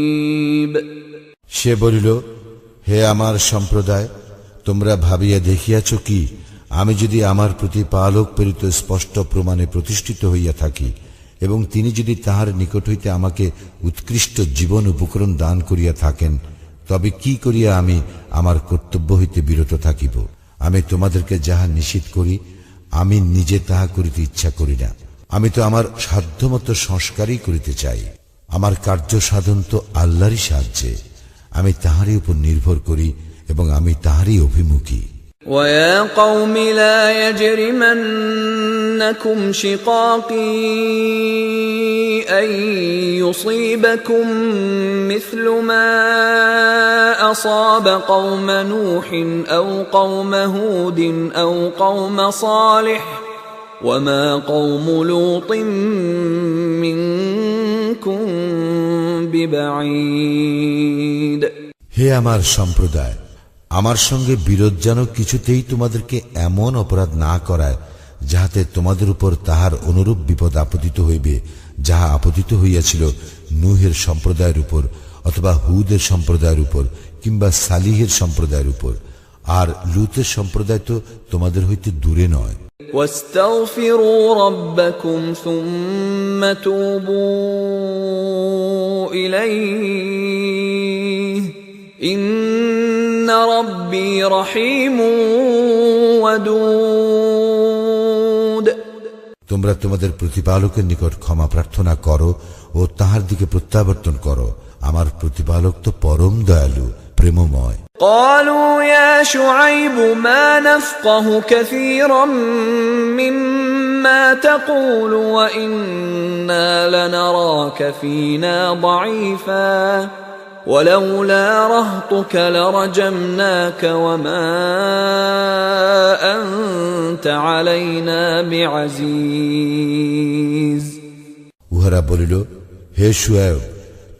সে বলিল, হে আমার সম্প্রদায়, তোমরা ভাবিয়া দেখিয়াছ কি, আমি যদি আমার প্রতিপালক প্রেরিত স্পষ্ট প্রমাণে প্রতিষ্ঠিত হইয়া থাকি এবং তিনি যদি তাহার নিকট হইতে আমাকে উৎকৃষ্ট জীবন উপকরণ দান করিয়া থাকেন, তবে কি করিয়া আমি আমার কর্তব্য হইতে বিরত থাকিব? আমি তোমাদেরকে যাহা নিষেধ করি আমি নিজে তাহা করিতে ইচ্ছা করি না। আমি তো আমার সাধ্যমতো সংস্কারই করিতে চাই। আমার কার্য সাধন তো আল্লাহরই সাহায্যে। আমি তাহারই উপর নির্ভর করি এবং আমি তাহারই অভিমুখী। ويا قوم لا يجرمنكم شقاقي أن يصيبكم مثل ما أصاب قوم نوح أو قوم هود أو قوم صالح وما قوم لوط منكم ببعيد হে আমার সম্প্রদায়, আমার সঙ্গে বিরোধ যেন কিছুতেই তোমাদেরকে এমন অপরাধ না করায় যাহাতে তোমাদের উপর তাহার অনুরূপ বিপদ আপতিত হইবে যাহা আপতিত হইয়াছিল নূহের সম্প্রদায়ের উপর অথবা হুদের সম্প্রদায়ের উপর কিংবা সালিহের সম্প্রদায়ের উপর। আর লূতের সম্প্রদায় তো তোমাদের হইতে দূরে নয়। واستغفروا ربكم ثم توبوا إليه إن ربي رحيم ودود তোমরা তোমাদের প্রতিপালকের নিকট ক্ষমা প্রার্থনা করো ও তাহার দিকে প্রত্যাবর্তন করো। আমার প্রতিপালক তো পরম দয়ালু, প্রেমময়। قالوا يا شعيب ما نفقه كثيرا مما تقول وإنا لنراك فينا ضعيفا ولولا رهطك لرجمناك وما أنت علينا بعزيز উহারা বলিল, হে শুআয়ব,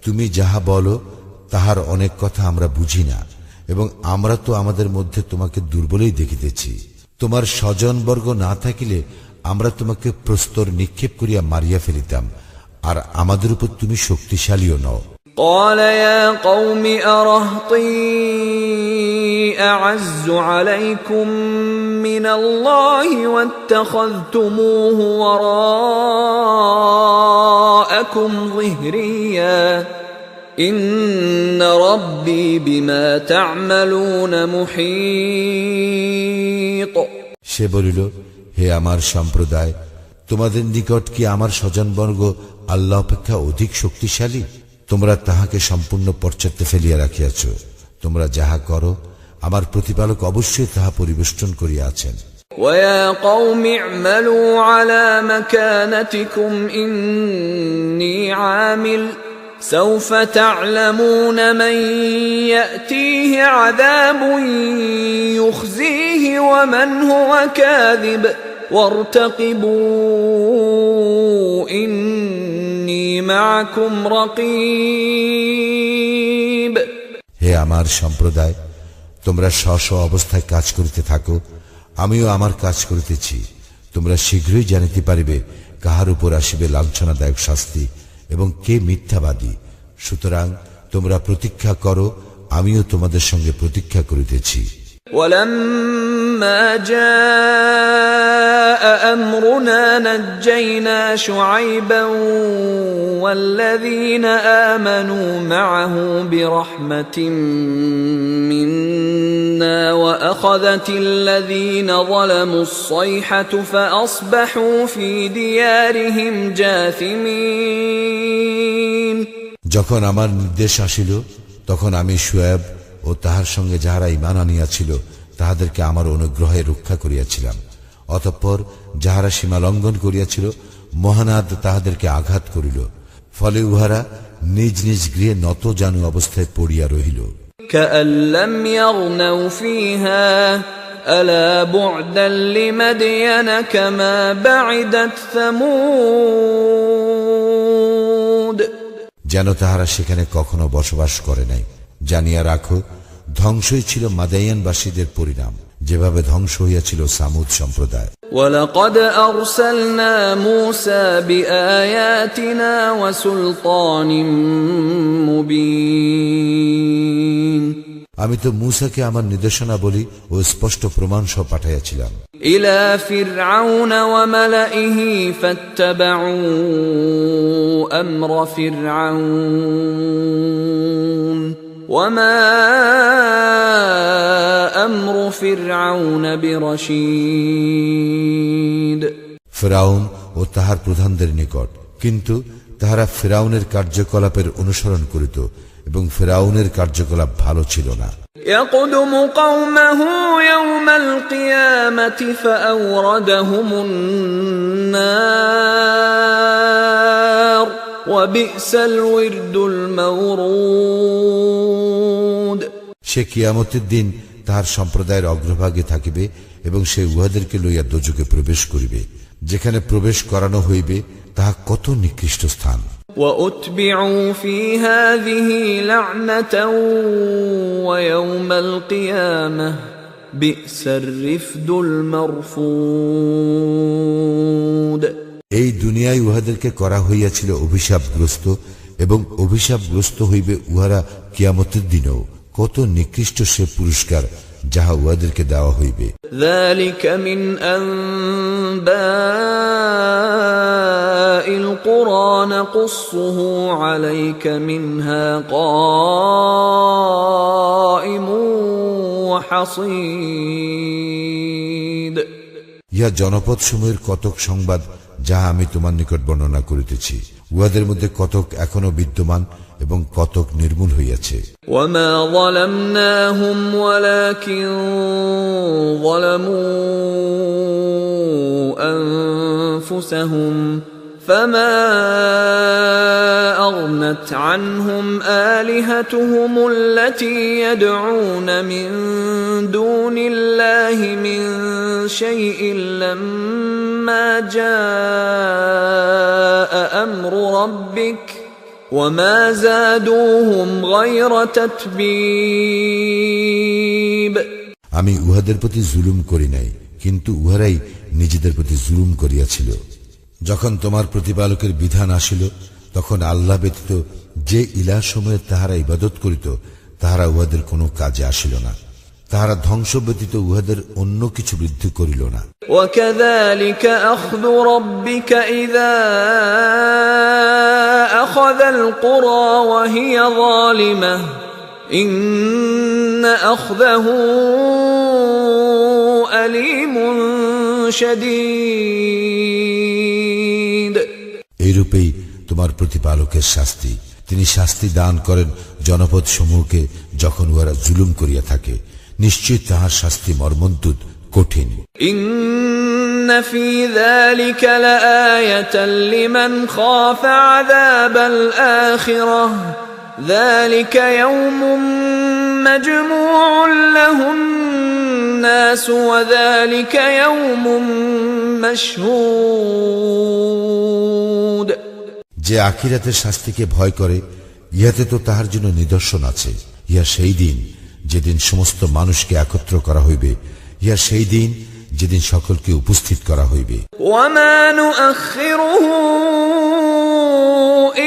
তুমি যাহা বলো তাহার অনেক কথা আমরা বুঝি না এবং আমরা তো আমাদের মধ্যে তোমাকে দুর্বলই দেখিতেছি। তোমার স্বজনবর্গ না থাকিলে আমরা তোমাকে প্রস্তর নিক্ষেপ করিয়া মারিয়া ফেলিতাম, আর আমাদের উপর তুমি শক্তিশালীও নও। قال يا قوم أرهطي أعز عليكم من الله واتخذتموه وراءكم ظهريا إن ربي بما تعملون محيط সে বলিল, হে আমার সম্প্রদায়, তোমাদের নিকট কি আমার স্বজনবর্গ আল্লাহ অপেক্ষা অধিক শক্তিশালী? তোমরা তাহাকে সম্পূর্ণ পশ্চাতে ফেলিয়া রাখিয়াছ। তোমরা যাহা করো আমার প্রতিপালক অবশ্যই তাহা পরিবেষ্টন করিয়া আছেন। ويا قوم اعملوا على مكانتكم إني عامل سوف تعلمون من يأتيه عذاب يخزيه ومن هو كاذب وارتقبوا إني معكم رقيب হে আমার সম্প্রদায়, তোমরা স্ব অবস্থায় কাজ করিতে থাকো, আমিও আমার কাজ করিতেছি। তোমরা শীঘ্রই জানিতে পারিবে কাহার উপর আসিবে লাঞ্ছনাদায়ক শাস্তি এবং কে মিথ্যাবাদী। সুতরাং তোমরা প্রতীক্ষা করো, আমিও তোমাদের সঙ্গে প্রতীক্ষা করিতেছি। ولما جاء أمرنا نجينا شعيبا والذين آمنوا معه برحمة منا وأخذت الذين ظلموا الصيحة فأصبحوا في ديارهم جاثمين যখন আমার নির্দেশ আসিল তখন আমি শুআয়ব ও তাহার সঙ্গে যাহারা ঈমান আনিয়াছিল তাহাদেরকে আমার অনুগ্রহে রক্ষা করিয়াছিলাম। অতঃপর যাহারা সীমা লঙ্ঘন করিয়াছিল মহানাদ তাহাদেরকে আঘাত করিল, ফলে উহারা নিজ নিজ গৃহে নত জানু অবস্থায় পড়িয়া রহিল। كأن لم يغنوا فيها ألا بعدا لمدين كما بعدت ثمود যেন তাহারা সেখানে কখনো বসবাস করে নাই। জানিয়া রাখো, ধ্বংসই ছিল মাদায়ানবাসীদের পরিণাম, যেভাবে ধ্বংস হইয়াছিল সামুদ সম্প্রদায়। ولقد أرسلنا موسى بآياتنا وسلطان مبين আমি তো মূসাকে আমার নির্দেশনা বলি ও স্পষ্ট প্রমাণ সহ পাঠাইয়াছিলাম إلى فرعون وملئه فاتبعوا أمر فرعون وما أمر فرعون برشيد ফিরআউন ও তাহার প্রধানদের নিকট, কিন্তু তাহারা ফিরআউনের কার্যকলাপের অনুসরণ করিত এবং ফিরআউনের কার্যকলাপ ভালো ছিল না। يقدم قومه يوم القيامة فأوردهم النار وبئس الورد المورود সে কিয়ামতের দিন তাহার সম্প্রদায়ের অগ্রভাগে থাকিবে এবং সে উহাদেরকে লইয়া দোজকে প্রবেশ করিবে, যেখানে প্রবেশ করানো হইবে তাহা কত নিকৃষ্ট স্থান। وأتبعوا في هذه لعنة ويوم القيامة بئس الرفد المرفود এই দুনিয়ায় উহাদেরকে করা হইয়াছিল অভিশাপগ্রস্ত, এবং অভিশাপগ্রস্ত হইবে উহারা কিয়ামতের দিনেও। কত নিকৃষ্ট সে পুরস্কার যাহা উহাদেরকে দেওয়া হইবে। ذلك من أنباء القرى نقصه عليك منها قائم وحصيد ইহা জনপদ সমূহের কতক সংবাদ যাহা আমি তোমার নিকট বর্ণনা করিতেছি, উহাদের মধ্যে কতক এখনো বিদ্যমান এবং কতক নির্মূল হইয়াছে। وما ظلمناهم ولكن ظلموا أنفسهم فما أغنت عنهم آلهتهم التي يدعون من دون الله من شيء لما جاء أمر ربك وما زادوهم غير تتبيب আমি উহাদের প্রতি জুলুম করি নাই, কিন্তু উহারাই নিজেদের প্রতি জুলুম করিয়াছিল। যখন তোমার প্রতিপালকের বিধান আসিল, তখন আল্লাহ ব্যতীত যে ইলাহ সমূহের তাহারা ইবাদত করিত, তাহারা উহাদের কোনো কাজে আসিল না। তাহারা ধ্বংস ব্যতীত উহাদের অন্য কিছু বৃদ্ধি করিল না। وكذلك أخذ ربك إذا أخذ القرى وهي ظالمة إن أخذه أليم شديد এইরূপেই তোমার প্রতিপালকের শাস্তি, তিনি শাস্তি দান করেন জনপদ সমূহকে যখন উহারা জুলুম করিয়া থাকে। নিশ্চয় তাহার শাস্তি মর্মন্তুদ, কঠিন। إن في ذلك لآية لمن خاف عذاب الآخرة ذلك يوم مجموع له الناس وذلك يوم مشهود যে আখিরাতের শাস্তিকে ভয় করে, ইহাতে তো তাহার জন্য নিদর্শন আছে। ইহা সেই দিন যেদিন সমস্ত মানুষকে একত্র করা হইবে, ইহা সেই দিন যেদিন সকলকে উপস্থিত করা হইবে। وما نؤخره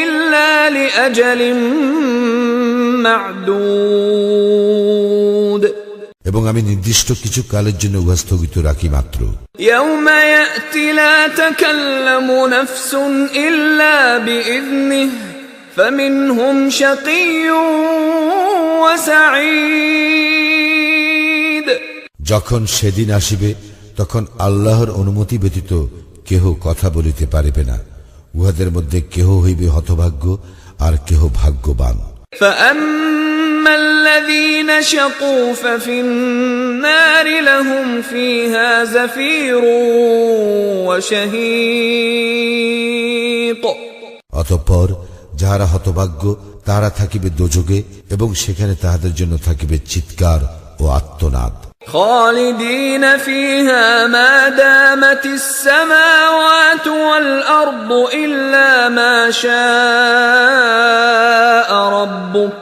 إلا لأجل معدود এবং আমি নির্দিষ্ট কিছু কালের জন্য উহা স্থগিত রাখি মাত্র। يوم يأتي لا تكلم نفس إلا بإذنه فمنهم شقي وسعيد যখন সেদিন আসিবে, তখন আল্লাহর অনুমতি ব্যতীত কেহ কথা বলিতে পারিবে না। উহাদের মধ্যে কেহ হইবে হতভাগ্য, আর কেহ ভাগ্যবান। فأما الذين شقوا ففي النار لهم فيها زفير وشهيق অতঃপর যাহারা হতভাগ্য, তাহারা থাকিবে দোজগে, এবং সেখানে তাহাদের জন্য থাকিবে চিৎকার ও আর্তনাদ। خالدين فيها ما دامت السماوات والأرض إلا ما شاء ربك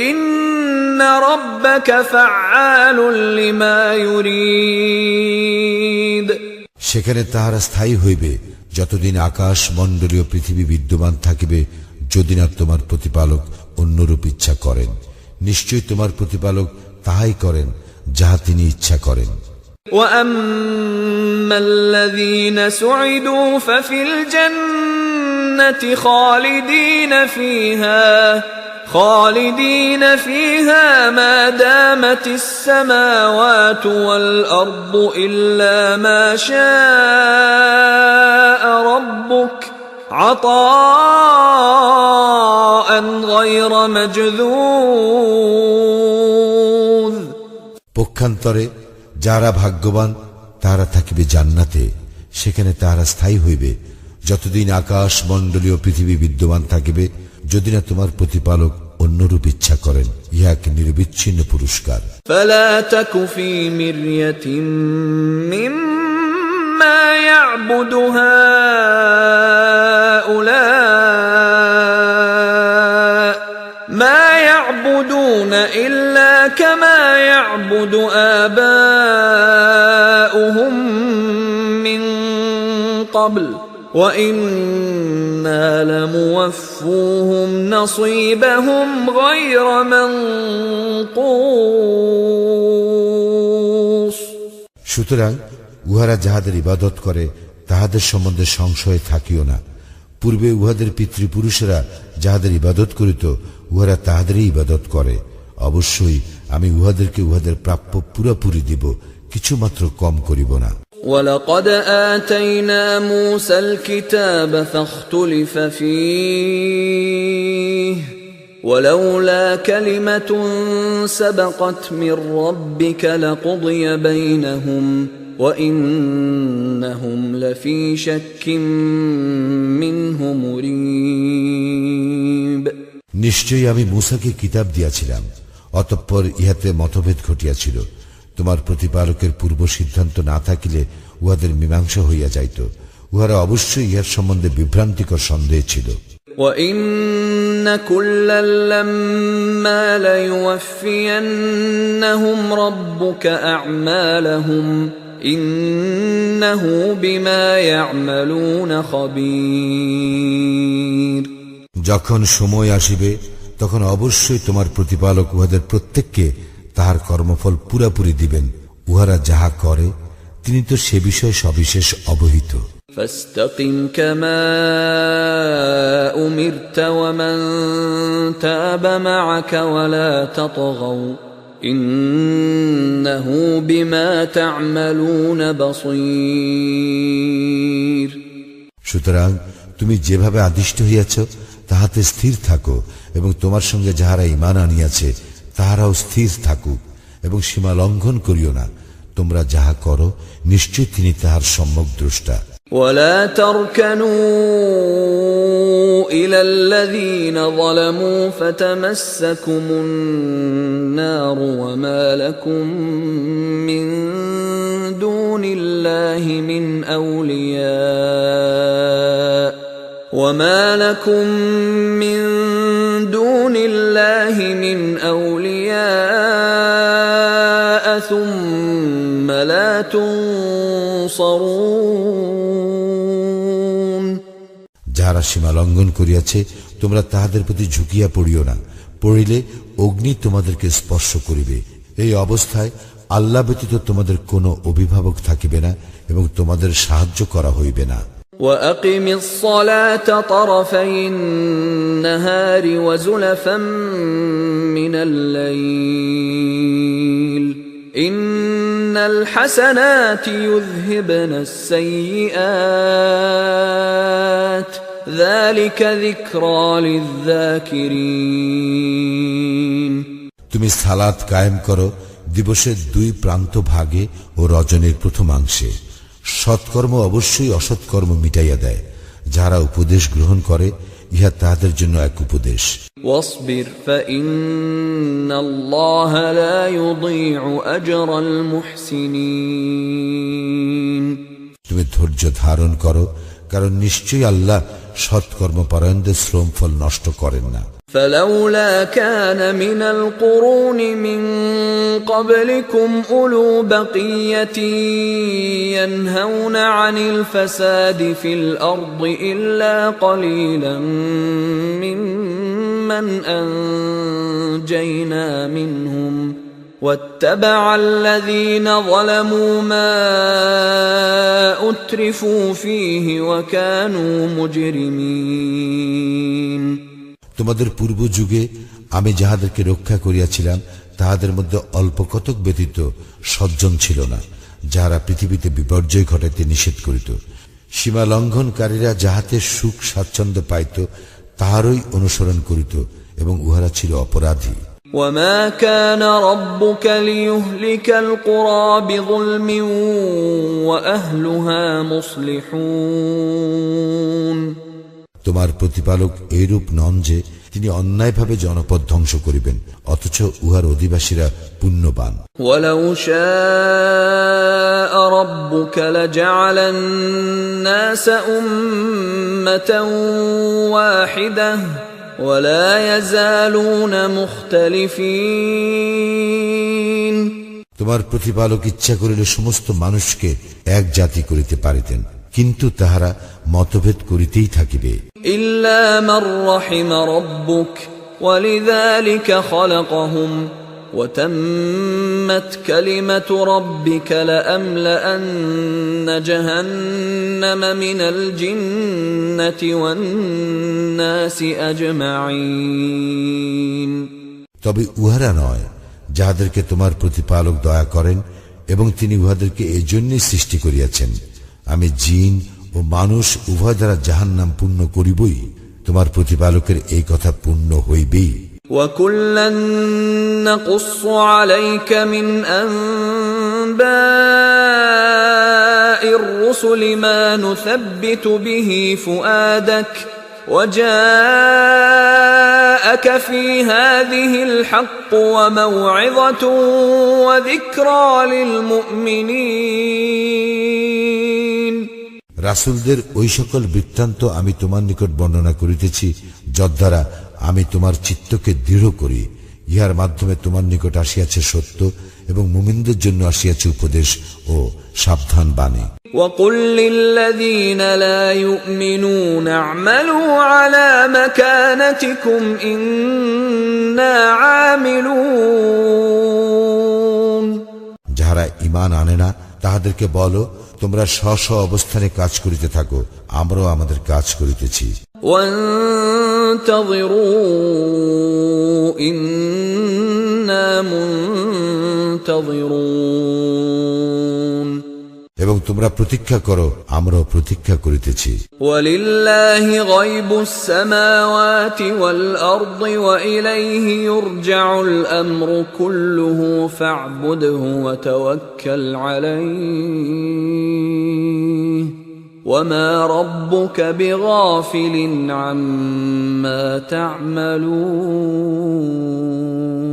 إن ربك فعال لما يريد সেখানে তাহারা স্থায়ী হইবে যতদিন আকাশ মণ্ডলীয় পৃথিবী বিদ্যমান থাকিবে, যদি না তোমার প্রতিপালক অন্যরূপ ইচ্ছা করেন। নিশ্চয়ই তোমার প্রতিপালক তাহাই করেন যাহা তিনি ইচ্ছা করেন। وَأَمَّا الَّذِينَ سُعِدُوا فَفِي الْجَنَّةِ خَالِدِينَ فِيهَا مَا دَامَتِ السَّمَاوَاتُ وَالْأَرْضُ إِلَّا مَا شَاءَ رَبُّكَ عَطَاءً غَيْرَ مَجْذُوذٍ পক্ষান্তরে যারা ভাগ্যবান তারা থাকিবে জান্নাতে, সেখানে তারা স্থায়ী হইবে যতদিন আকাশ মণ্ডলীয় পৃথিবী বিদ্যমান থাকিবে, যদি না তোমার প্রতিপালক অন্যরূপ ইচ্ছা করেন। ইহা এক নিরবিচ্ছিন্ন পুরস্কার। فلا تك في مرية مما يعبد هؤلاء ما يعبدون إلا كما يعبد آباؤهم من قبل وَإِنَّا لَمُوَفُّوهُمْ نَصِيبَهُمْ غَيْرَ مَنْقُوصٍ সুতরাং উহারা যাহাদের ইবাদত করে তাহাদের সম্বন্ধে সংশয়ে থাকিও না। পূর্বে উহাদের পিতৃপুরুষেরা যাহাদের ইবাদত করিত, উহারা তাহাদেরই ইবাদত করে। অবশ্যই আমি উহাদেরকে উহাদের প্রাপ্য পুরাপুরি দিব, কিছুমাত্র কম করিব না। وَلَقَدْ آتَيْنَا مُوسَى الْكِتَابَ فَاخْتُلِفَ فِيهِ وَلَوْلَا كَلِمَةٌ سَبَقَتْ مِنْ رَبِّكَ لَقُضِيَ بَيْنَهُمْ وَإِنَّهُمْ لَفِي شَكٍّ مِّنْهُ مُرِيبٍ নিশ্চয়ই আমি মূসাকে কিতাব দিয়াছিলাম, অতঃপর ইহাতে মতভেদ ঘটিয়াছিল। তোমার প্রতিপালকের পূর্ব সিদ্ধান্ত না থাকিলে উহাদের মীমাংসা হইয়া যাইত। উহারা অবশ্যই ইহার সম্বন্ধে বিভ্রান্তিকর সন্দেহ ছিল। وَإِنَّ كُلًّا لَّمَّا لَيُوَفِّيَنَّهُمْ رَبُّكَ أَعْمَالَهُمْ إِنَّهُ بِمَا يَعْمَلُونَ خَبِيرٌ যখন সময় আসিবে তখন অবশ্যই তোমার প্রতিপালক উহাদের প্রত্যেককে তাহার কর্মফল পুরাপুরি দিবেন। উহারা যাহা করে তিনি তো সে বিষয়ে সবিশেষ অবহিত। فاستقم كما أمرت ومن تاب معك ولا تطغوا إنه بما تعملون بصير সুতরাং তুমি যেভাবে আদিষ্ট হইয়াছ তাহাতে স্থির থাকো, এবং তোমার সঙ্গে যাহারা ঈমান আনিয়াছে তাহারাও স্থির থাকুক, এবং সীমা লঙ্ঘন করিও না। তোমরা যাহা করো নিশ্চয় তিনি তাহার সম্যক দ্রষ্টা। ولا تركنوا إلى الذين ظلموا فتمسكم النار وما لكم من دون الله من أولياء ثم لا تنصرون যাহারা সীমা লঙ্ঘন করিয়াছে তোমরা তাহাদের প্রতি ঝুঁকিয়া পড়িও না, পড়িলে অগ্নি তোমাদেরকে স্পর্শ করিবে। এই অবস্থায় আল্লাহ ব্যতীত তোমাদের কোনো অভিভাবক থাকিবে না এবং তোমাদের সাহায্য করা হইবে না। وَأَقِمِ الصَّلَاةَ طَرَفَيِ النَّهَارِ وَزُلَفًا مِّنَ اللَّيْلِ إِنَّ الْحَسَنَاتِ يُذْهِبْنَ السَّيِّئَاتِ ذَلِكَ ذِكْرَى لِلذَّاكِرِينَ তুমি সালাত কায়েম করো দিবসের দুই প্রান্ত ভাগে ও রজনীর প্রথমাংশে। সৎকর্ম অবশ্যই অসৎকর্ম মিটাইয়া দেয়। যারা উপদেশ গ্রহণ করে ইহা তাহাদের জন্য এক উপদেশ। واصبر فإن الله لا يضيع أجر المحسنين তুমি ধৈর্য ধারণ করো, কারণ নিশ্চয়ই আল্লাহ সৎকর্মপরায়ণদের শ্রমফল নষ্ট করেন না। فلولا كان من القرون من قبلكم أولو بقية ينهون عن الفساد في الأرض إلا قليلا ممن أنجينا منهم واتبع الذين ظلموا ما أترفوا فيه وكانوا مجرمين তোমাদের পূর্ব যুগে আমি যাহাদেরকে রক্ষা করিয়াছিলাম তাহাদের মধ্যে অল্প কতক ব্যতীত সজ্জন ছিল না, যাহারা পৃথিবীতে বিপর্যয় ঘটাইতে নিষেধ করিত। সীমা লঙ্ঘনকারীরা যাহাতে সুখ স্বাচ্ছন্দ্য পাইত তাহারই অনুসরণ করিত এবং উহারা ছিল অপরাধী। وما كان ربك ليهلك القرى بظلم وأهلها مصلحون তোমার প্রতিপালক এইরূপ নন যে তিনি অন্যায়ভাবে জনপদ ধ্বংস করিবেন, অথচ উহার অধিবাসীরা পুণ্যবান। ولو شاء ربك لجعل الناس أمة واحدة ولا يزالون مختلفين তোমার প্রতিপালক ইচ্ছা করিলে সমস্ত মানুষকে এক জাতি করিতে পারিতেন, কিন্তু তাহারা মতভেদ করিতেই থাকিবে। إلا من رحم ربك ولذلك خلقهم وتمت كلمة ربك لأملأن جهنم من الجنة والناس أجمعين তবে উহারা নয় যাহাদেরকে তোমার প্রতিপালক দয়া করেন এবং তিনি উহাদেরকে এজন্যই সৃষ্টি করিয়াছেন। আমি জিন ও মানুষ উভয় দ্বারা জাহান্নাম পূর্ণ করিবই, তোমার প্রতিপালকের এই কথা পূর্ণ হইবেই। وكلا نقص عليك من أنباء الرسل ما نثبت به فؤادك وجاءك في هذه الحق وموعظة وذكرى للمؤمنين রাসূলদের ওই সকল বৃত্তান্ত আমি তোমার নিকট বর্ণনা করিতেছি যদ্বারা আমি তোমার চিত্তকে দৃঢ় করি। ইহার মাধ্যমে তোমার নিকট আসিয়াছে সত্য এবং মুমিনদের জন্য আসিয়াছে উপদেশ ও সাবধান বাণী। وقل للذين لا يؤمنون اعملوا على مكانتكم إنا عاملون যাহারা ঈমান আনে না তাহাদেরকে বলো, তোমরা স্ব স্ব অবস্থানে কাজ করিতে থাকো, আমরাও আমাদের কাজ করিতেছি। وانتظروا إنا منتظرون এবং তোমরা প্রতীক্ষা করো, আমরাও প্রতীক্ষা করিতেছি। ولله غيب السماوات والأرض وإليه يرجع الأمر كله فاعبده وتوكل عليه وما ربك بغافل عما تعملون